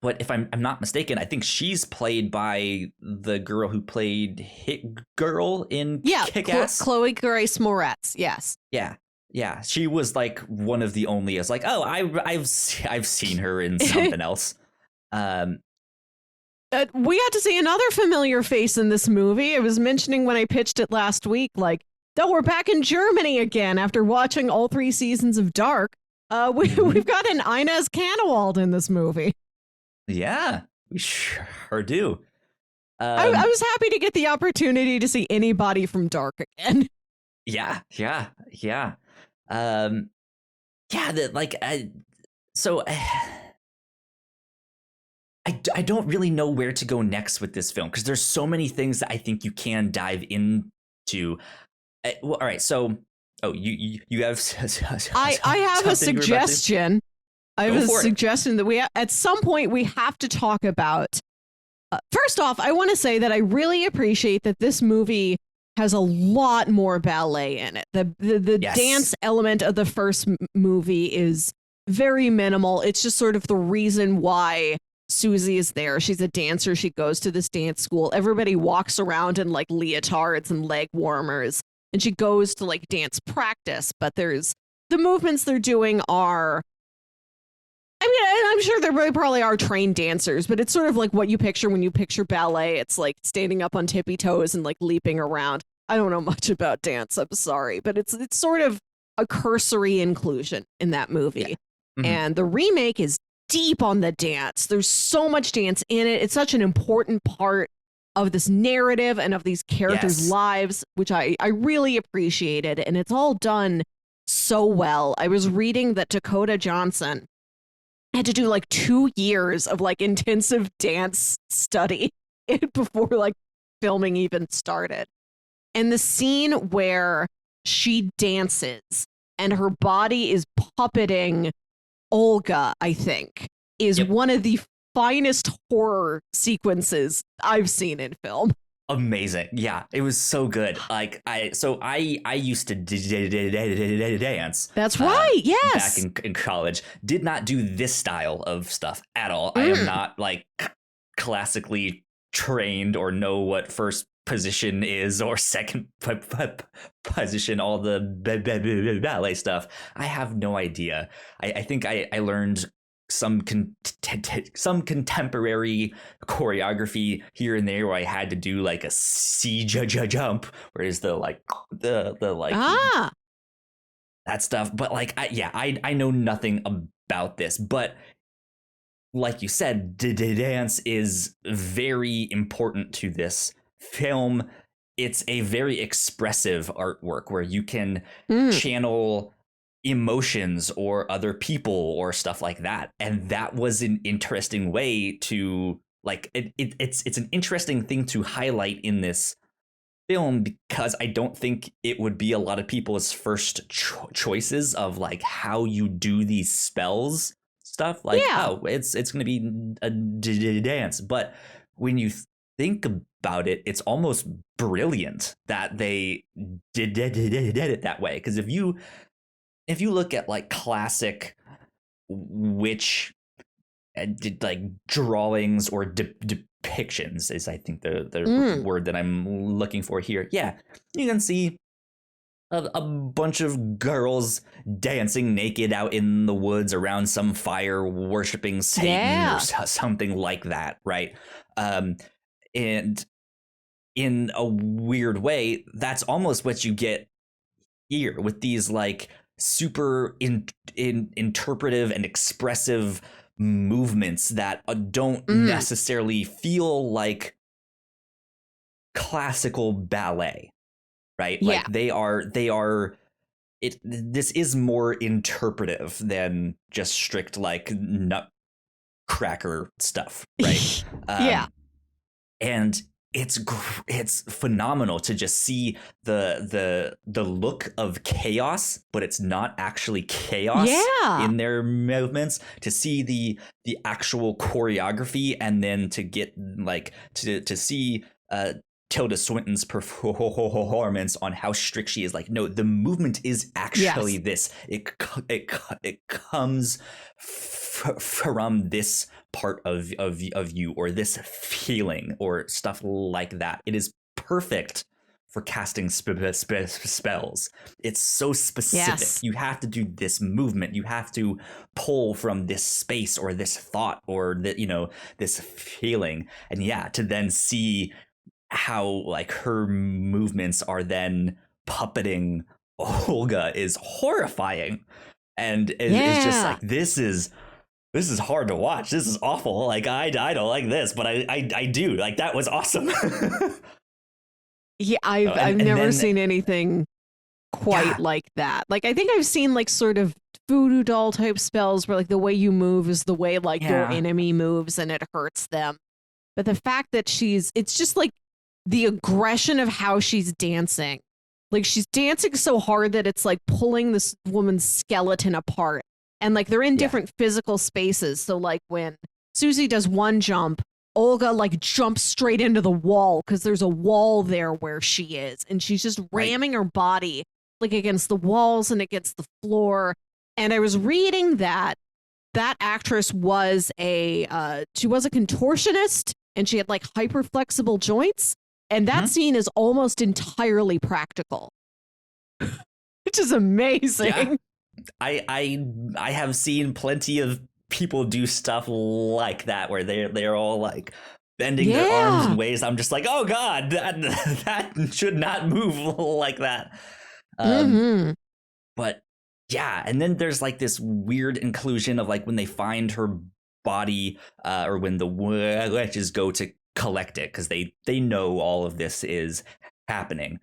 But if I'm not mistaken, I think she's played by the girl who played Hit Girl in Kick-Ass. Chloe Grace Moretz. Yes. Yeah. She was like one of the only. As like, oh, I've seen her in something else. We got to see another familiar face in this movie. I was mentioning when I pitched it last week, like, oh, we're back in Germany again after watching all 3 seasons of Dark. We've got an Inez Kannewald in this movie. Yeah, we sure do. I was happy to get the opportunity to see anybody from Dark again. Yeah. I don't really know where to go next with this film, because there's so many things that I think you can dive into. Well, all right, so you have I have a suggestion. I have a suggestion that at some point we have to talk about. First off, I want to say that I really appreciate that this movie has a lot more ballet in it. The dance element of the first movie is very minimal. It's just sort of the reason why Susie is there. She's a dancer. She goes to this dance school. Everybody walks around in like leotards and leg warmers, and she goes to like dance practice. But the movements they're doing are, I mean, I'm sure there probably are trained dancers, but it's sort of like what you picture when you picture ballet. It's like standing up on tippy toes and like leaping around. I don't know much about dance, I'm sorry, but it's sort of a cursory inclusion in that movie. Yeah. Mm-hmm. And the remake is deep on the dance. There's so much dance in it. It's such an important part of this narrative and of these characters' lives, which I really appreciated. And it's all done so well. I was reading that Dakota Johnson had to do like 2 years of like intensive dance study before like filming even started. And the scene where she dances and her body is puppeting Olga, I think, is one of the finest horror sequences I've seen in film. Amazing. Yeah, it was so good. Like I used to dance. That's right. Yes. Back in college, did not do this style of stuff at all. I am not like classically trained or know what first position is or second position, all the ballet stuff. I have no idea. I think I learned some contemporary choreography here and there where I had to do like a C jump, whereas the that stuff. But like, I know nothing about this, but like you said, dance is very important to this film. It's a very expressive artwork where you can channel emotions or other people or stuff like that, and that was an interesting way to like it's an interesting thing to highlight in this film, because I don't think it would be a lot of people's first choices of like how you do these spells stuff, like it's going to be a dance. But when you think about it, it's almost brilliant that they did it that way, because if you look at like classic which like drawings or depictions is I think the word that I'm looking for here. Yeah, you can see a bunch of girls dancing naked out in the woods around some fire, worshiping Satan or something like that, right? And in a weird way, that's almost what you get here with these like super interpretive and expressive movements that don't necessarily feel like classical ballet, right? Yeah. Like they are this is more interpretive than just strict like nutcracker stuff, right? Yeah. And it's phenomenal to just see the look of chaos, but it's not actually chaos in their movements. To see the actual choreography, and then to get like to see Tilda Swinton's performance on how strict she is. Like, no, the movement is actually this. It comes from this part of you, or this feeling, or stuff like that. It is perfect for casting spells. It's so specific. You have to do this movement. You have to pull from this space or this thought or this feeling. And to then see how like her movements are then puppeting Olga is horrifying. And it's just like, this is hard to watch. This is awful. Like I don't like this, but I do. Like, that was awesome. I've never seen anything quite like that. Like, I think I've seen like sort of voodoo doll type spells where like the way you move is the way like your enemy moves and it hurts them. But the fact that it's just like the aggression of how she's dancing. Like, she's dancing so hard that it's like pulling this woman's skeleton apart. And like they're in different physical spaces. So like when Susie does one jump, Olga like jumps straight into the wall because there's a wall there where she is. And she's just ramming her body like against the walls and against the floor. And I was reading that actress was she was a contortionist, and she had like hyper flexible joints. And that scene is almost entirely practical, which is amazing. Yeah. I have seen plenty of people do stuff like that where they're all like bending their arms in ways I'm just like, oh god, that should not move like that. But and then there's like this weird inclusion of like when they find her body, or when the witches go to collect it, because they know all of this is happening,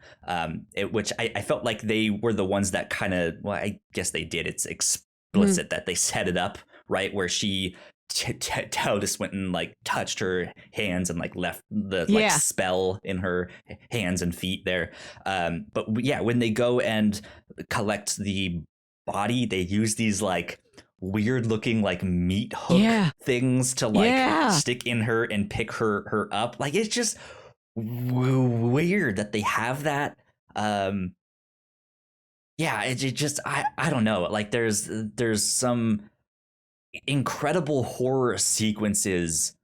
which I felt like they were the ones that kind of, well, I guess they did. It's explicit that they set it up, right, where she Tilda Swinton like touched her hands and like left the like spell in her hands and feet there. But when they go and collect the body, they use these like weird looking like meat hook things to like stick in her and pick her up. Like, it's just weird that they have that. It just I don't know. Like, there's some incredible horror sequences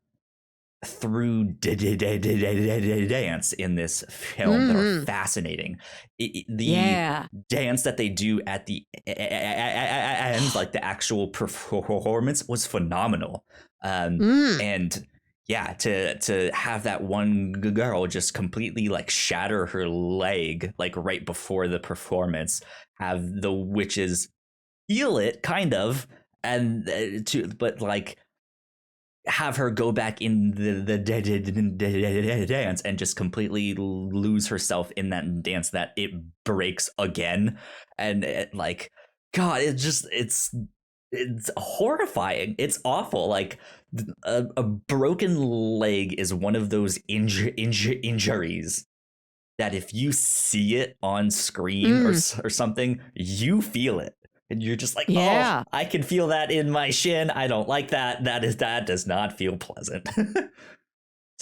through dance in this film that are fascinating. The dance that they do at the end, like the actual performance, was phenomenal. And to have that one girl just completely like shatter her leg like right before the performance, have the witches heal it kind of, and but like have her go back in the dance and just completely lose herself in that dance, that it breaks again. And like, god, it's horrifying. It's awful. Like, a broken leg is one of those injuries that if you see it on screen or something, you feel it. And you're just like, oh, I can feel that in my shin. I don't like that. That does not feel pleasant.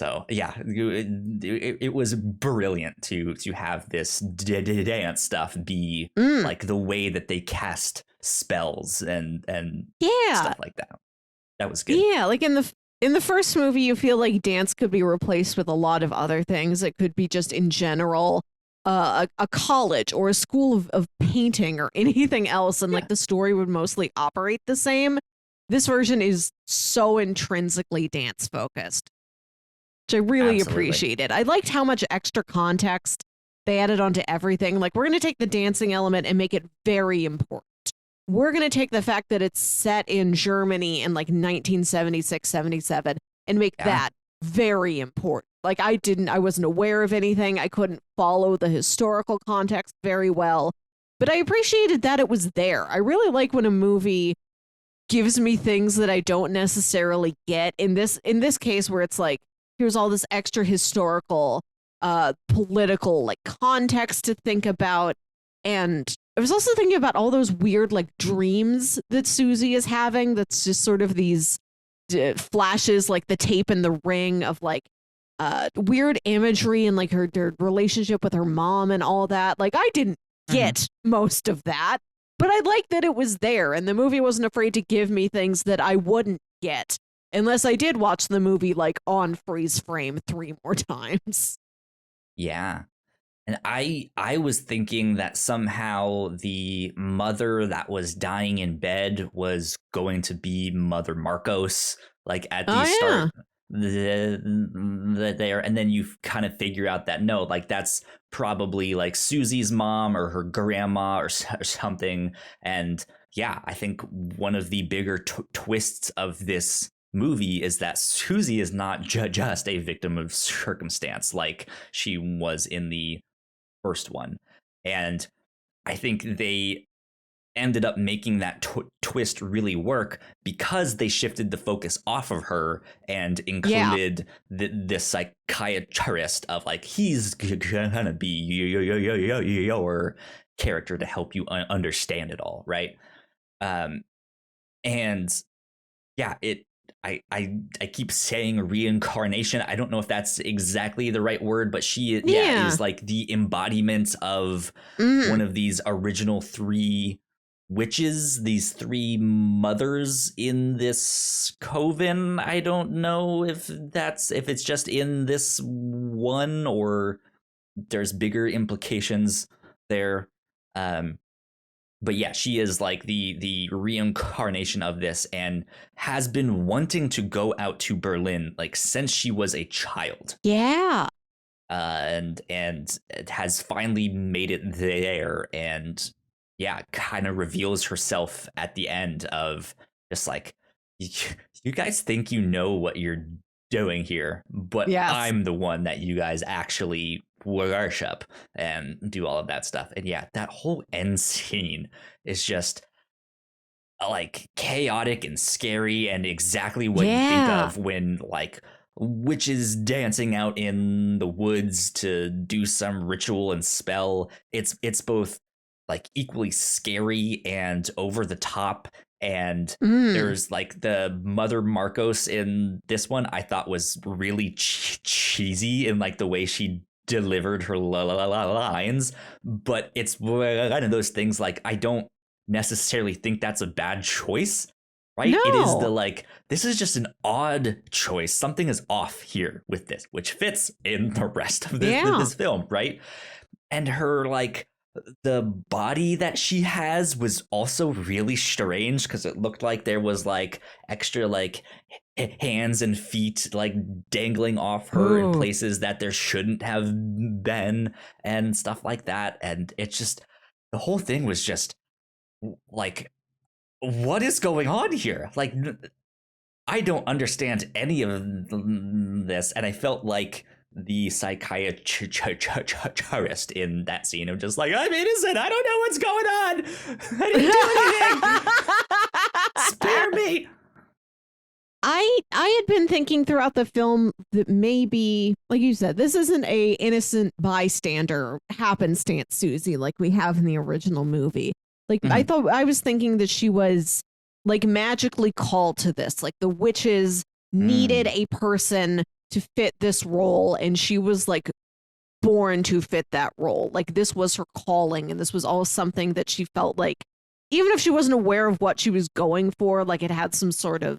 So yeah, it was brilliant to have this dance stuff be Mm. like the way that they cast spells and Yeah. stuff like that. That was good. Yeah, like in the first movie, you feel like dance could be replaced with a lot of other things. It could be just in general a college or a school of painting or anything else, and Yeah. like the story would mostly operate the same. This version is so intrinsically dance focused, which I really Absolutely. appreciated. I liked how much extra context they added onto everything. Like, we're going to take the dancing element and make it very important. We're going to take the fact that it's set in Germany in like 1976, 77 and make Yeah. that very important. Like, I wasn't aware of anything. I couldn't follow the historical context very well, but I appreciated that it was there. I really like when a movie gives me things that I don't necessarily get in this case, where it's like, here's all this extra historical, political like context to think about. And I was also thinking about all those weird like dreams that Susie is having. That's just sort of these flashes, like the tape in the ring of like weird imagery and like her relationship with her mom and all that. Like, I didn't get most of that, but I like that it was there, and the movie wasn't afraid to give me things that I wouldn't get unless I did watch the movie like on freeze frame 3 more times. Yeah. And I was thinking that somehow the mother that was dying in bed was going to be Mother Marcos, like at the start there, and then you kind of figure out that no, like that's probably like Susie's mom or her grandma or something. And yeah, I think one of the bigger twists of this movie is that Susie is not just a victim of circumstance like she was in the first one. And I think they ended up making that twist really work because they shifted the focus off of her and included this psychiatrist of like, he's gonna be your character to help you understand it all, right? And yeah, I keep saying reincarnation. I don't know if that's exactly the right word, but she is like the embodiment of one of these original 3 witches, these 3 mothers in this coven. I don't know if it's just in this one or there's bigger implications there. But yeah, she is like the reincarnation of this and has been wanting to go out to Berlin like since she was a child. Yeah. And it has finally made it there, and yeah, kind of reveals herself at the end of just like, you guys think you know what you're doing here, but I'm the one that you guys actually worship and do all of that stuff. And yeah, that whole end scene is just like chaotic and scary and exactly what you think of when like witches dancing out in the woods to do some ritual and spell. It's both like equally scary and over the top. And there's like the Mother Marcos in this one I thought was really cheesy in like the way she delivered her lines, but it's one of those things like I don't necessarily think that's a bad choice, right? It is the like, this is just an odd choice. Something is off here with this, which fits in the rest of this film, right? And her like the body that she has was also really strange because it looked like there was like extra like hands and feet like dangling off her in places that there shouldn't have been and stuff like that. And it's just, the whole thing was just like, what is going on here? Like, I don't understand any of this. And I felt like the psychiatrist in that scene of just like, I'm innocent, I don't know what's going on, I didn't do anything. Spare me. I had been thinking throughout the film that maybe, like you said, this isn't a innocent bystander happenstance Susie like we have in the original movie. Like I was thinking that she was like magically called to this, like the witches needed a person to fit this role, and she was like born to fit that role. Like this was her calling, and this was all something that she felt like, even if she wasn't aware of what she was going for, like it had some sort of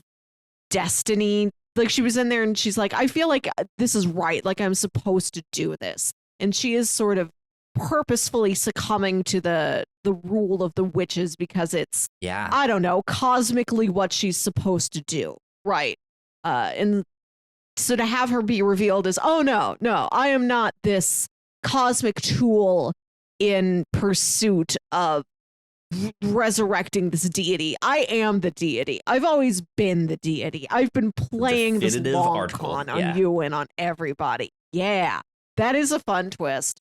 destiny. Like she was in there and she's like, I feel like this is right. Like I'm supposed to do this. And she is sort of purposefully succumbing to the rule of the witches because it's, I don't know, cosmically what she's supposed to do. Right. And so to have her be revealed as, oh no, I am not this cosmic tool in pursuit of resurrecting this deity. I am the deity. I've always been the deity. I've been playing this long con on you and on everybody. Yeah, that is a fun twist.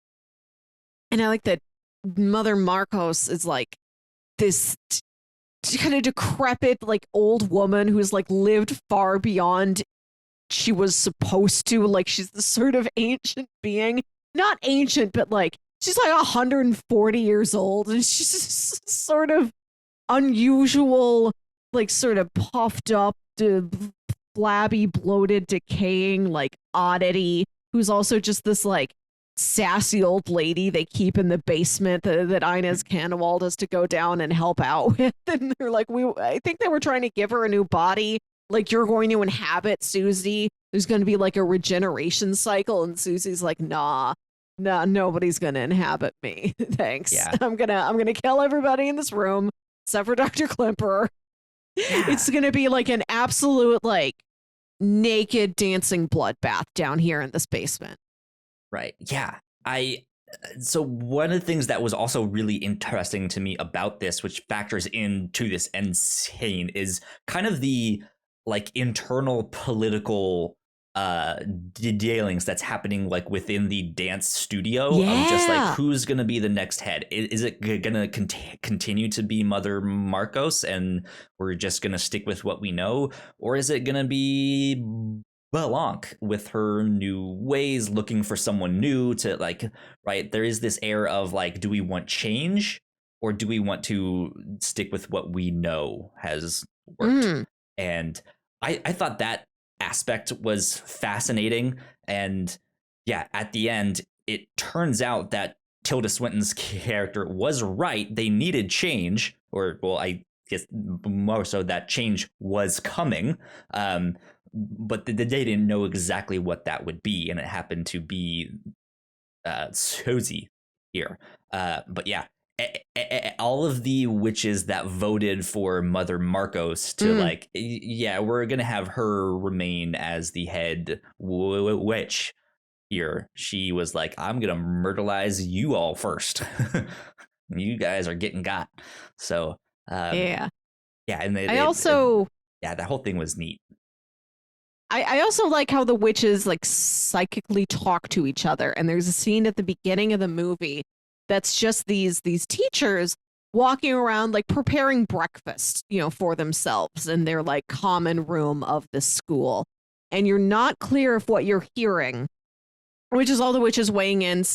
And I like that Mother Marcos is like this kind of decrepit, like old woman who's like lived far beyond she was supposed to. Like she's the sort of ancient being, not ancient, but like she's like 140 years old, and she's just sort of unusual, like sort of puffed up, flabby, bloated, decaying, like oddity, who's also just this like sassy old lady they keep in the basement that Inez Canawald has to go down and help out with. And they're like, I think they were trying to give her a new body. Like, you're going to inhabit Susie. There's going to be like a regeneration cycle. And Susie's like, nah, nobody's going to inhabit me. Thanks. Yeah. I'm gonna kill everybody in this room except for Dr. Klimper. Yeah. It's going to be like an absolute like naked dancing bloodbath down here in this basement. Right. Yeah. So one of the things that was also really interesting to me about this, which factors into this end scene, is kind of the like internal political dealings that's happening like within the dance studio of just like who's going to be the next head. Is it going to continue to be Mother Marcos and we're just going to stick with what we know? Or is it going to be Blanc with her new ways, looking for someone new to like, right? There is this air of like, do we want change or do we want to stick with what we know has worked? And I thought that aspect was fascinating. And yeah, at the end, it turns out that Tilda Swinton's character was right. They needed change, or well, I guess more so that change was coming. But they didn't know exactly what that would be, and it happened to be Susie here. But yeah, all of the witches that voted for Mother Marcos to like, yeah, we're gonna have her remain as the head witch here. She was like, I'm gonna myrtleize you all first. You guys are getting got. So yeah, and that whole thing was neat. I also like how the witches like psychically talk to each other. And there's a scene at the beginning of the movie that's just these teachers walking around like preparing breakfast, for themselves in their like common room of the school. And you're not clear if what you're hearing, which is all the witches weighing in,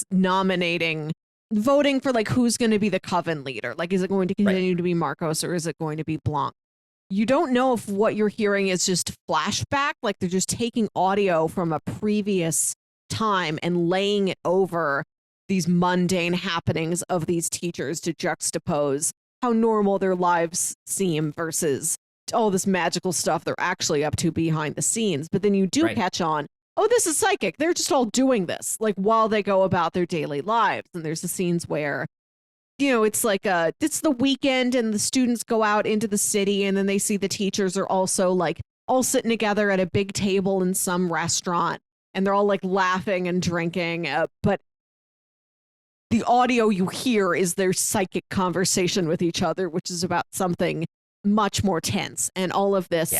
voting for like who's going to be the coven leader. Like, is it going to continue to be Marcos or is it going to be Blanc? You don't know if what you're hearing is just flashback, like they're just taking audio from a previous time and laying it over these mundane happenings of these teachers to juxtapose how normal their lives seem versus all this magical stuff they're actually up to behind the scenes. But then you do catch on, oh, this is psychic. They're just all doing this, like while they go about their daily lives. And there's the scenes where it's like it's the weekend and the students go out into the city and then they see the teachers are also like all sitting together at a big table in some restaurant and they're all like laughing and drinking. But the audio you hear is their psychic conversation with each other, which is about something much more tense. And all of this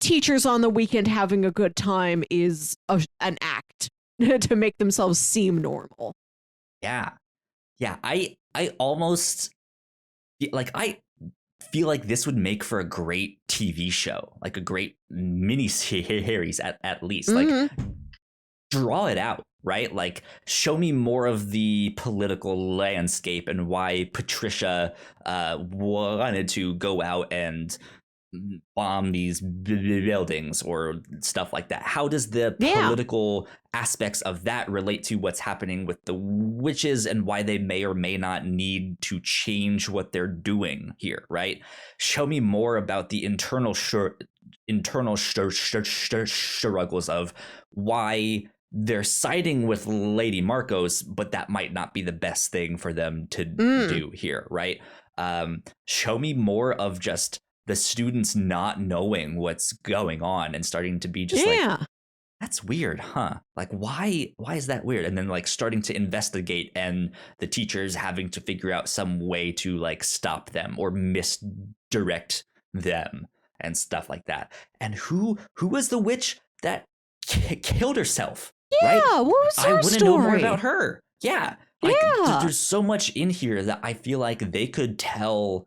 teachers on the weekend having a good time is an act to make themselves seem normal. Yeah. Yeah. I almost like, I feel like this would make for a great TV show, like a great mini series at least. Like, draw it out, right? Like, show me more of the political landscape and why Patricia wanted to go out and bomb these buildings or stuff like that? How does the political aspects of that relate to what's happening with the witches and why they may or may not need to change what they're doing here, right? Show me more about the internal struggles of why they're siding with Lady Marcos, but that might not be the best thing for them to do here, right? Show me more of just the students not knowing what's going on and starting to be just like, that's weird, huh? Like, why is that weird? And then like starting to investigate and the teachers having to figure out some way to like stop them or misdirect them and stuff like that. And who was the witch that killed herself? Yeah, right? What was her I want to story? know more about her. Yeah. Like, there's so much in here that I feel like they could tell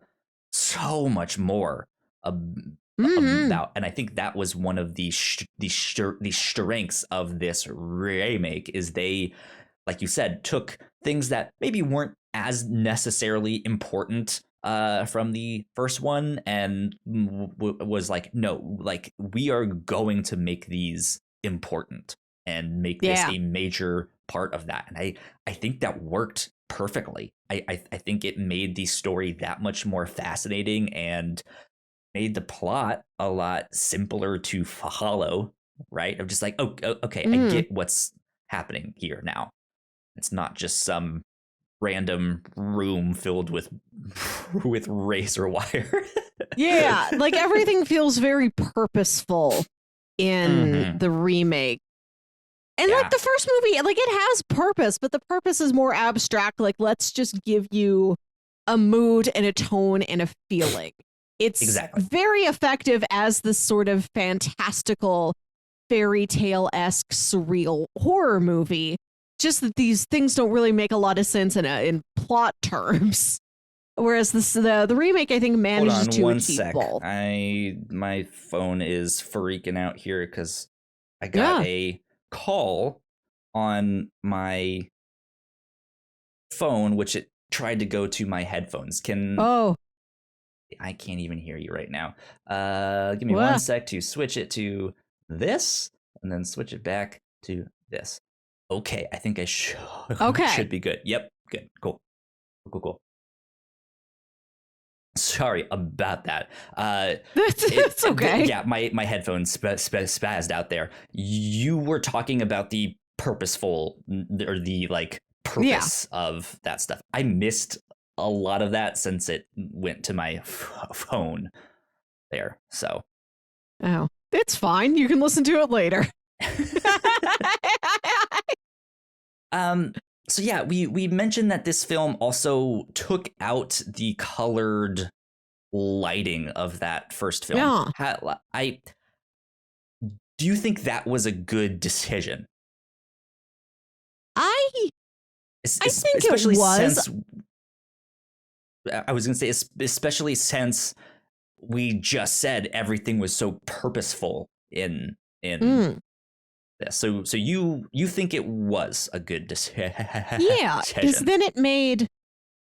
so much more about, and I think that was one of the strengths of this remake is they, like you said, took things that maybe weren't as necessarily important from the first one and was like, no, like we are going to make these important and make this a major part of that. And I think that worked perfectly. I think it made the story that much more fascinating and made the plot a lot simpler to follow, right? I'm just like, oh, okay, I get what's happening here now. It's not just some random room filled with razor wire. Yeah, like everything feels very purposeful in the remake. And like the first movie, like it has purpose, but the purpose is more abstract. Like, let's just give you a mood and a tone and a feeling. It's very effective as this sort of fantastical fairy tale-esque surreal horror movie. Just that these things don't really make a lot of sense in plot terms. Whereas the remake, I think, manages to achieve both. My phone is freaking out here because I got a call on my phone, which it tried to go to my headphones. I can't even hear you right now. Give me 1 sec to switch it to this and then switch it back to this. Okay, I think I should be good. Yep, good, cool. Sorry about that. It's okay. Yeah, my headphones spazzed out there. You were talking about the purposeful or the like purpose of that stuff. I missed a lot of that since it went to my phone there. So, it's fine. You can listen to it later. So yeah, we mentioned that this film also took out the colored lighting of that first film. Yeah. Do you think that was a good decision? I think it was. I was going to say, especially since we just said everything was so purposeful in this. So you think it was a good decision? Yeah, because then it made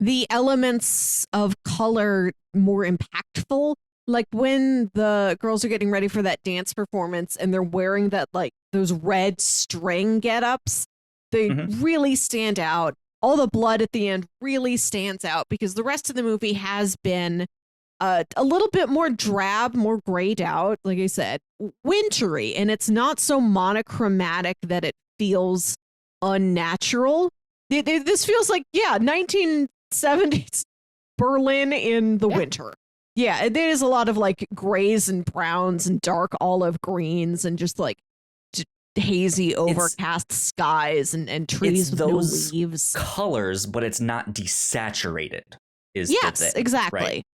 the elements of color more impactful. Like when the girls are getting ready for that dance performance and they're wearing that like those red string get-ups, they really stand out. All the blood at the end really stands out because the rest of the movie has been a little bit more drab, more grayed out, like I said, wintry, and it's not so monochromatic that it feels unnatural. This feels like, 1970s Berlin in the winter. Yeah, there is a lot of like grays and browns and dark olive greens and just like hazy overcast skies and trees with no leaves. Colors, but it's not desaturated. Is the thing, exactly. Right?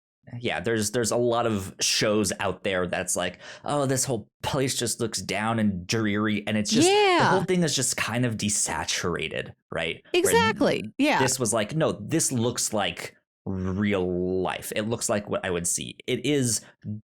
Yeah, there's a lot of shows out there that's like, oh, this whole place just looks down and dreary, and it's just the whole thing is just kind of desaturated, right? Exactly. Yeah. This was like, no, this looks like real life. It looks like what I would see. It is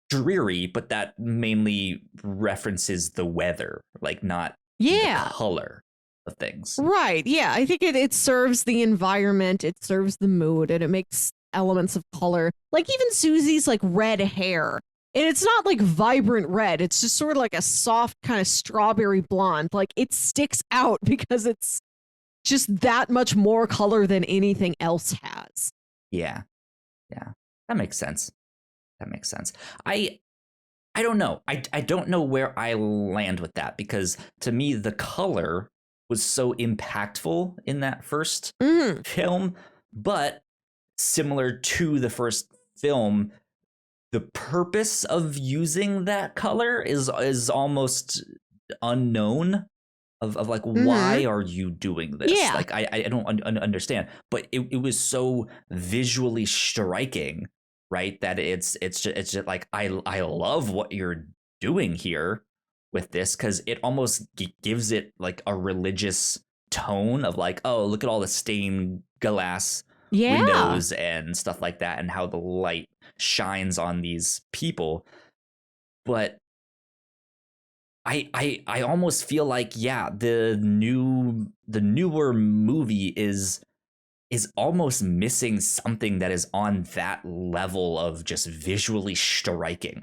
dreary, but that mainly references the weather, like not the color of things. Right. Yeah. I think it serves the environment, it serves the mood, and it makes elements of color. Like even Susie's like red hair And it's not like vibrant red. It's just sort of like a soft kind of strawberry blonde. Like it sticks out because it's just that much more color than anything else has. Yeah. Yeah. That makes sense. I don't know. I don't know where I land with that, because to me the color was so impactful in that first film, but similar to the first film, the purpose of using that color is almost unknown. Of like, why are you doing this? Yeah. Like I don't understand, but it was so visually striking, right? That it's just like I love what you're doing here with this, because it almost gives it like a religious tone of like, oh, look at all the stained glass windows and stuff like that, and how the light shines on these people. But I almost feel like, yeah, the newer movie is almost missing something that is on that level of just visually striking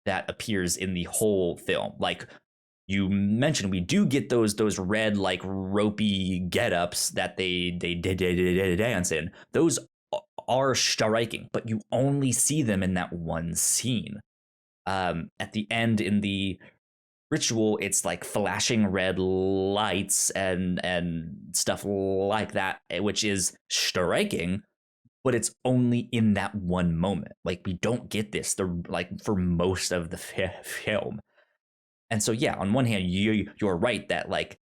that appears in the whole film. Like you mentioned, we do get those red like ropey get-ups that they dance in. Those are striking, but you only see them in that one scene. At the end in the ritual, it's like flashing red lights and stuff like that, which is striking, but it's only in that one moment. Like we don't get this for most of the film. And so yeah, on one hand you're right that like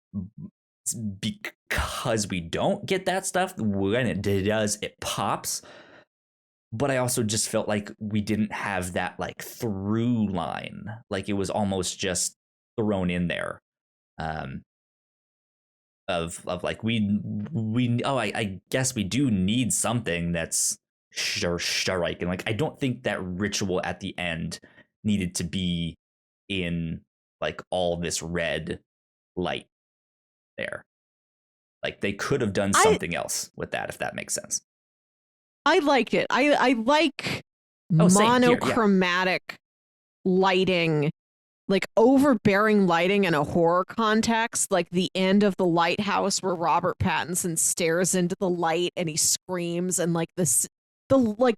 because we don't get that stuff, when it does, it pops. But I also just felt like we didn't have that like through line. Like it was almost just thrown in there, of like I guess we do need something that's striking. Like I don't think that ritual at the end needed to be in like all this red light there. Like they could have done something else with that, if that makes sense. I liked it. I like monochromatic lighting, like overbearing lighting in a horror context, like the end of The Lighthouse where Robert Pattinson stares into the light and he screams, and like the like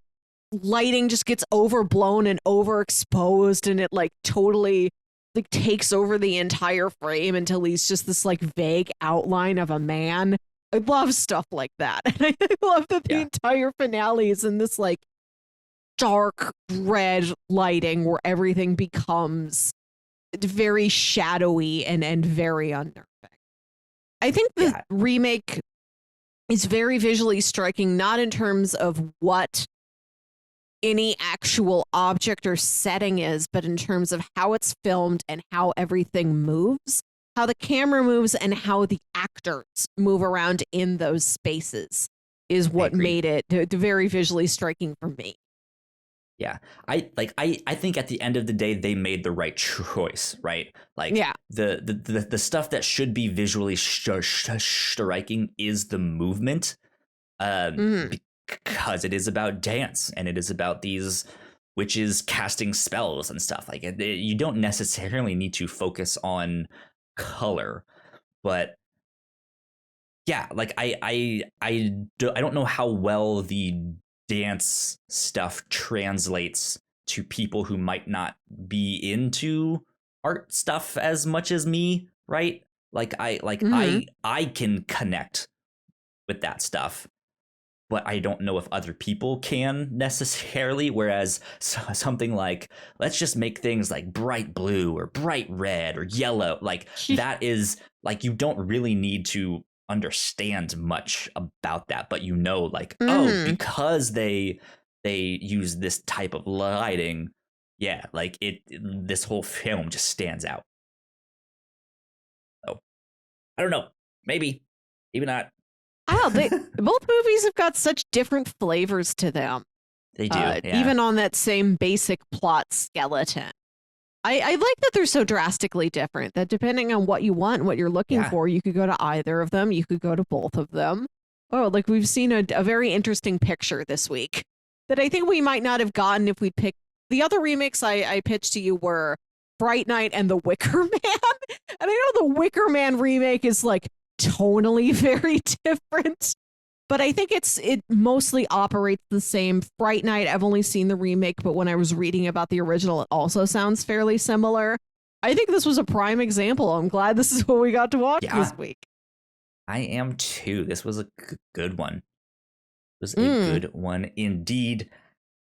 lighting just gets overblown and overexposed, and it like totally like takes over the entire frame until he's just this like vague outline of a man. I love stuff like that. And I love that the entire finale is in this like dark red lighting where everything becomes very shadowy and very unnerving. I think the remake is very visually striking, not in terms of what any actual object or setting is, but in terms of how it's filmed and how everything moves, how the camera moves and how the actors move around in those spaces is what made it very visually striking for me. Yeah, I think at the end of the day they made the right choice, right? Like the stuff that should be visually striking is the movement, because it is about dance and it is about these witches casting spells and stuff. Like you don't necessarily need to focus on color, but yeah, like I don't know how well the dance stuff translates to people who might not be into art stuff as much as me, right? Like I can connect with that stuff, but I don't know if other people can necessarily. Whereas something like, let's just make things like bright blue or bright red or yellow, like that is like, you don't really need to understand much about that, but like, oh, because they use this type of lighting, like this whole film just stands out. Oh, I don't know, maybe not. Oh, both movies have got such different flavors to them. They do, even on that same basic plot skeleton. I like that they're so drastically different, that depending on what you want and what you're looking for, you could go to either of them. You could go to both of them. Oh, like we've seen a very interesting picture this week that I think we might not have gotten if we'd picked the other remakes I pitched to you were Fright Night and The Wicker Man. And I know the Wicker Man remake is like tonally very different, but I think it mostly operates the same. Fright Night, I've only seen the remake, but when I was reading about the original, it also sounds fairly similar. I think this was a prime example. I'm glad this is what we got to watch this week. I am too. This was a good one. It was a good one indeed.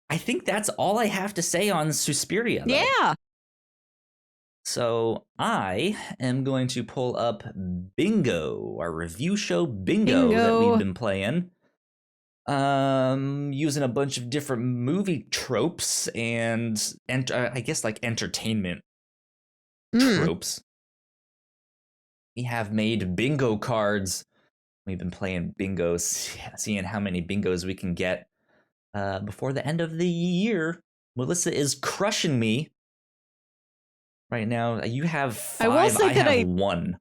I think that's all I have to say on Suspiria, though. Yeah. So I am going to pull up Bingo, our review show Bingo that we've been playing. Using a bunch of different movie tropes and I guess like entertainment tropes. We have made bingo cards. We've been playing bingos, seeing how many bingos we can get before the end of the year. Melissa is crushing me right now. You have 5, I have 1.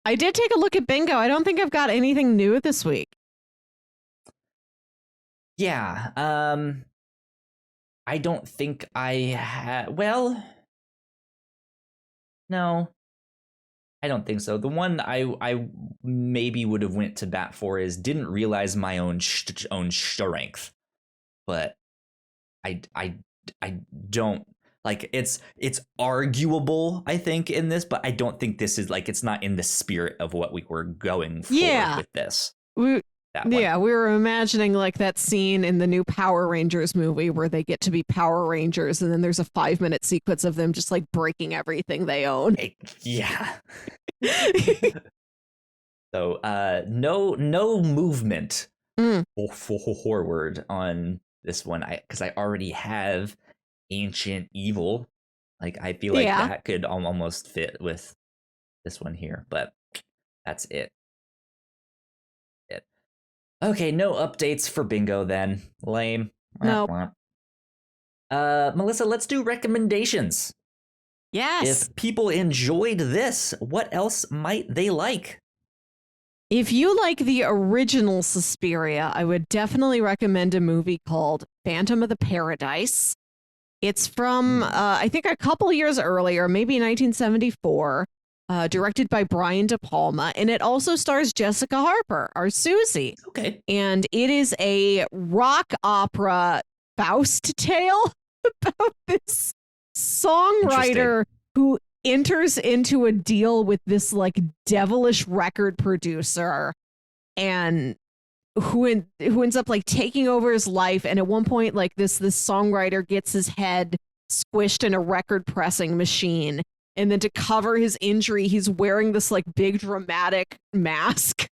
I did take a look at bingo. I don't think I've got anything new this week. Yeah, I don't think I had. Well, no, I don't think so. The one I maybe would have went to bat for is didn't realize my own strength, but I don't like it's arguable, I think, in this, but I don't think this is like, it's not in the spirit of what we were going for with this. We were imagining like that scene in the new Power Rangers movie where they get to be Power Rangers and then there's a 5-minute sequence of them just like breaking everything they own. Yeah. So no movement forward on this one, because I already have Ancient Evil. Like I feel like that could almost fit with this one here, but that's it. Okay, no updates for bingo then. Lame. Nope. Melissa, let's do recommendations. Yes. If people enjoyed this, what else might they like? If you like the original Suspiria, I would definitely recommend a movie called Phantom of the Paradise. It's from, I think, a couple years earlier, maybe 1974. Directed by Brian De Palma, and it also stars Jessica Harper, our Susie. Okay. And it is a rock opera Faust tale about this songwriter who enters into a deal with this like devilish record producer and who ends up like taking over his life. And at one point, like this songwriter gets his head squished in a record pressing machine. And then to cover his injury, he's wearing this like big dramatic mask.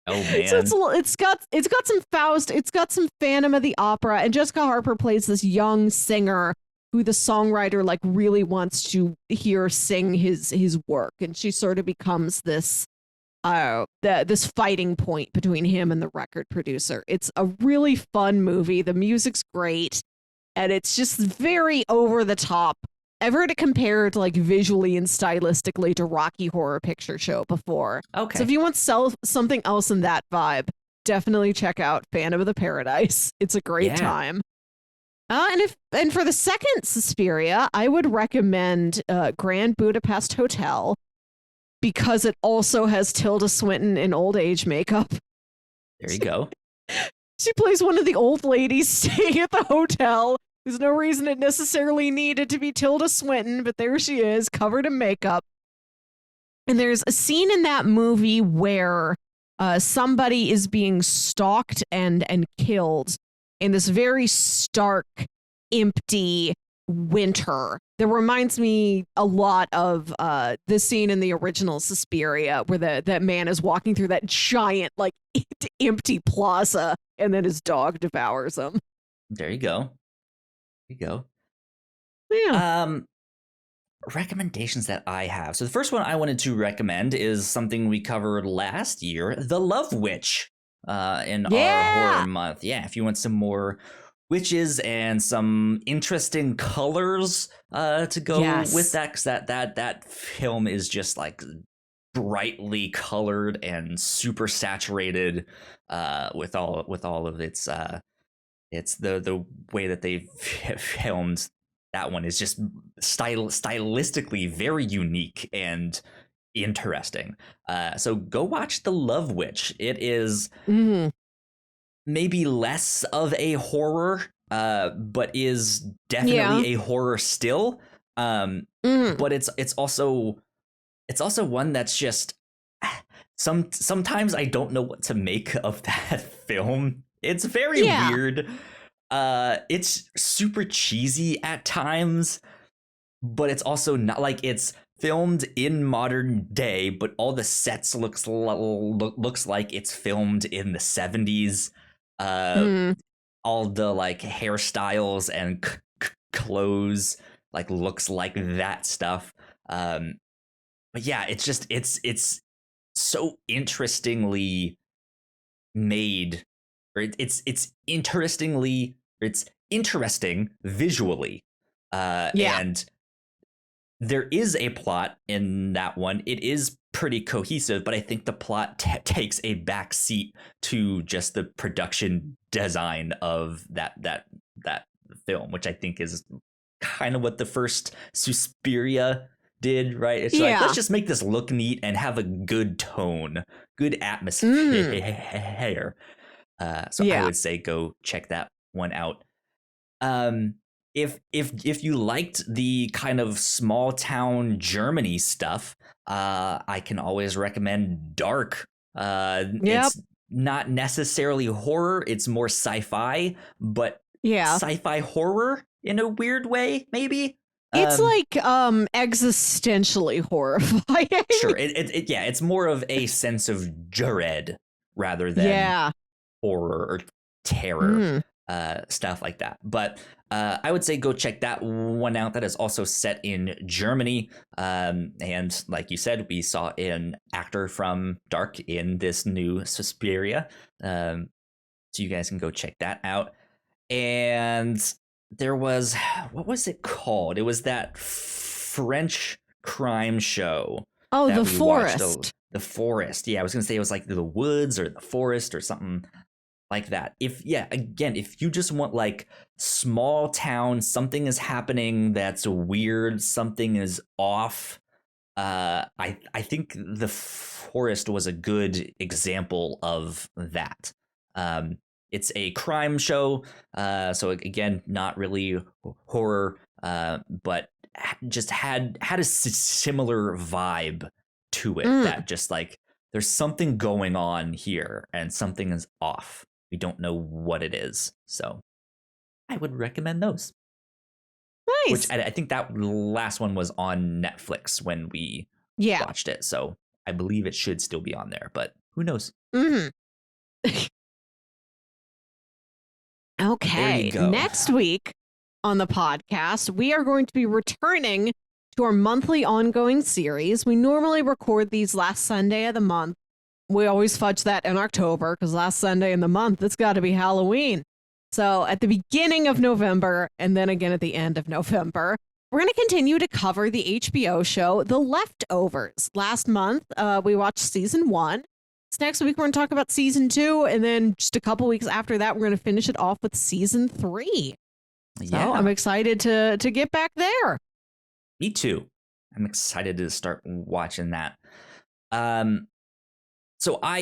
Oh man! So it's got some Faust, it's got some Phantom of the Opera, and Jessica Harper plays this young singer who the songwriter like really wants to hear sing his work, and she sort of becomes this this fighting point between him and the record producer. It's a really fun movie. The music's great, and it's just very over the top. I've heard it compared like visually and stylistically to Rocky Horror Picture Show before. Okay. So if you want something else in that vibe, definitely check out Phantom of the Paradise. It's a great time. And for the second Suspiria, I would recommend Grand Budapest Hotel because it also has Tilda Swinton in old age makeup. There you go. She plays one of the old ladies staying at the hotel. There's no reason it necessarily needed to be Tilda Swinton, but there she is, covered in makeup. And there's a scene in that movie where somebody is being stalked and killed in this very stark, empty winter. That reminds me a lot of the scene in the original Suspiria where that man is walking through that giant, like, empty plaza and then his dog devours him. There you go. Yeah. Recommendations that I have. So the first one I wanted to recommend is something we covered last year, The Love Witch, in our horror month. Yeah, if you want some more witches and some interesting colors to go with that, because that film is just like brightly colored and super saturated with all of its It's the way that they filmed that one is just stylistically very unique and interesting. So go watch The Love Witch. It is maybe less of a horror, but is definitely a horror still. But it's also one that's just sometimes I don't know what to make of that film. It's very weird. It's super cheesy at times, but it's also not like it's filmed in modern day, but all the sets looks like it's filmed in the 70s. All the like hairstyles and clothes like looks like that stuff. But yeah, it's so interestingly made, or it's interesting visually, and there is a plot in that one. It is pretty cohesive, but I think the plot takes a back seat to just the production design of that film, which I think is kind of what the first Suspiria did, right? It's like, let's just make this look neat and have a good tone, good atmosphere. So I would say go check that one out. If you liked the kind of small town Germany stuff, I can always recommend Dark. It's not necessarily horror, it's more sci-fi, but sci-fi horror in a weird way, maybe. It's like existentially horrifying. Sure, it's more of a sense of dread rather than horror or terror, stuff like that. But I would say go check that one out. That is also set in Germany, and like you said, we saw an actor from Dark in this new Suspiria, so you guys can go check that out. And there was, what was it called? It was that French crime show. Oh, The Forest. The Forest. Yeah, I was going to say it was like The Woods or The Forest or something like that. If you just want like small town, something is happening that's weird, something is off. I think The Forest was a good example of that. It's a crime show, so again, not really horror, but just had a similar vibe to it. That just like there's something going on here and something is off. We don't know what it is, so I would recommend those. Nice. Which I think that last one was on Netflix when we watched it, so I believe it should still be on there, but who knows? Okay, next week on the podcast, we are going to be returning to our monthly ongoing series. We normally record these last Sunday of the month. We always fudge that in October because last Sunday in the month, it's got to be Halloween. So at the beginning of November and then again at the end of November, we're going to continue to cover the HBO show, The Leftovers. Last month, we watched season 1. Next week, we're going to talk about season 2, and then just a couple weeks after that, we're going to finish it off with season 3. So I'm excited to get back there. Me too. I'm excited to start watching that. So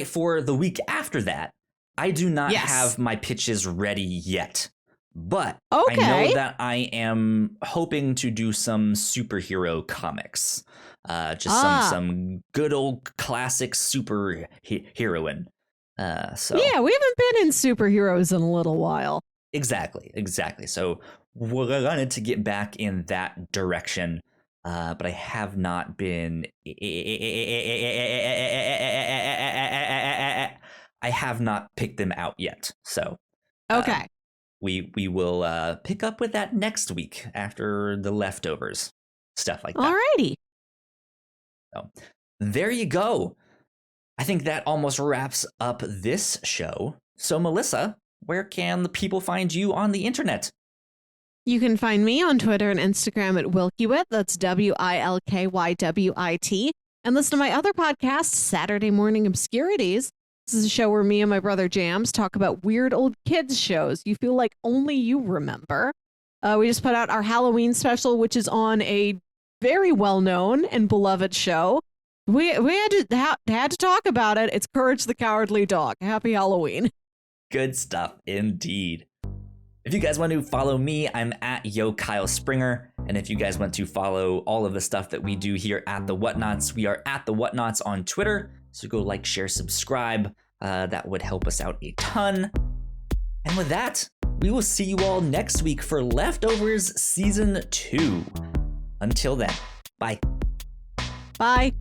for the week after that, I do not have my pitches ready yet, but I know that I am hoping to do some superhero comics. Some good old classic super heroine. So we haven't been in superheroes in a little while. Exactly. So we're going to get back in that direction, but I have not been. I have not picked them out yet. So we will pick up with that next week after The Leftovers, stuff like that. Alrighty. So there you go. I think that almost wraps up this show. So Melissa, where can the people find you on the internet? You can find me on Twitter and Instagram at Wilkywit. That's WILKYWIT. And listen to my other podcast, Saturday Morning Obscurities. This is a show where me and my brother Jams talk about weird old kids shows you feel like only you remember. We just put out our Halloween special, which is on a very well-known and beloved show. We had to talk about it. It's Courage the Cowardly Dog. Happy Halloween. Good stuff indeed. If you guys want to follow me, I'm at Yo Kyle Springer. And if you guys want to follow all of the stuff that we do here at the Whatnauts, we are at the Whatnauts on Twitter. So go like, share, subscribe. That would help us out a ton. And with that, we will see you all next week for Leftovers Season 2. Until then, bye. Bye.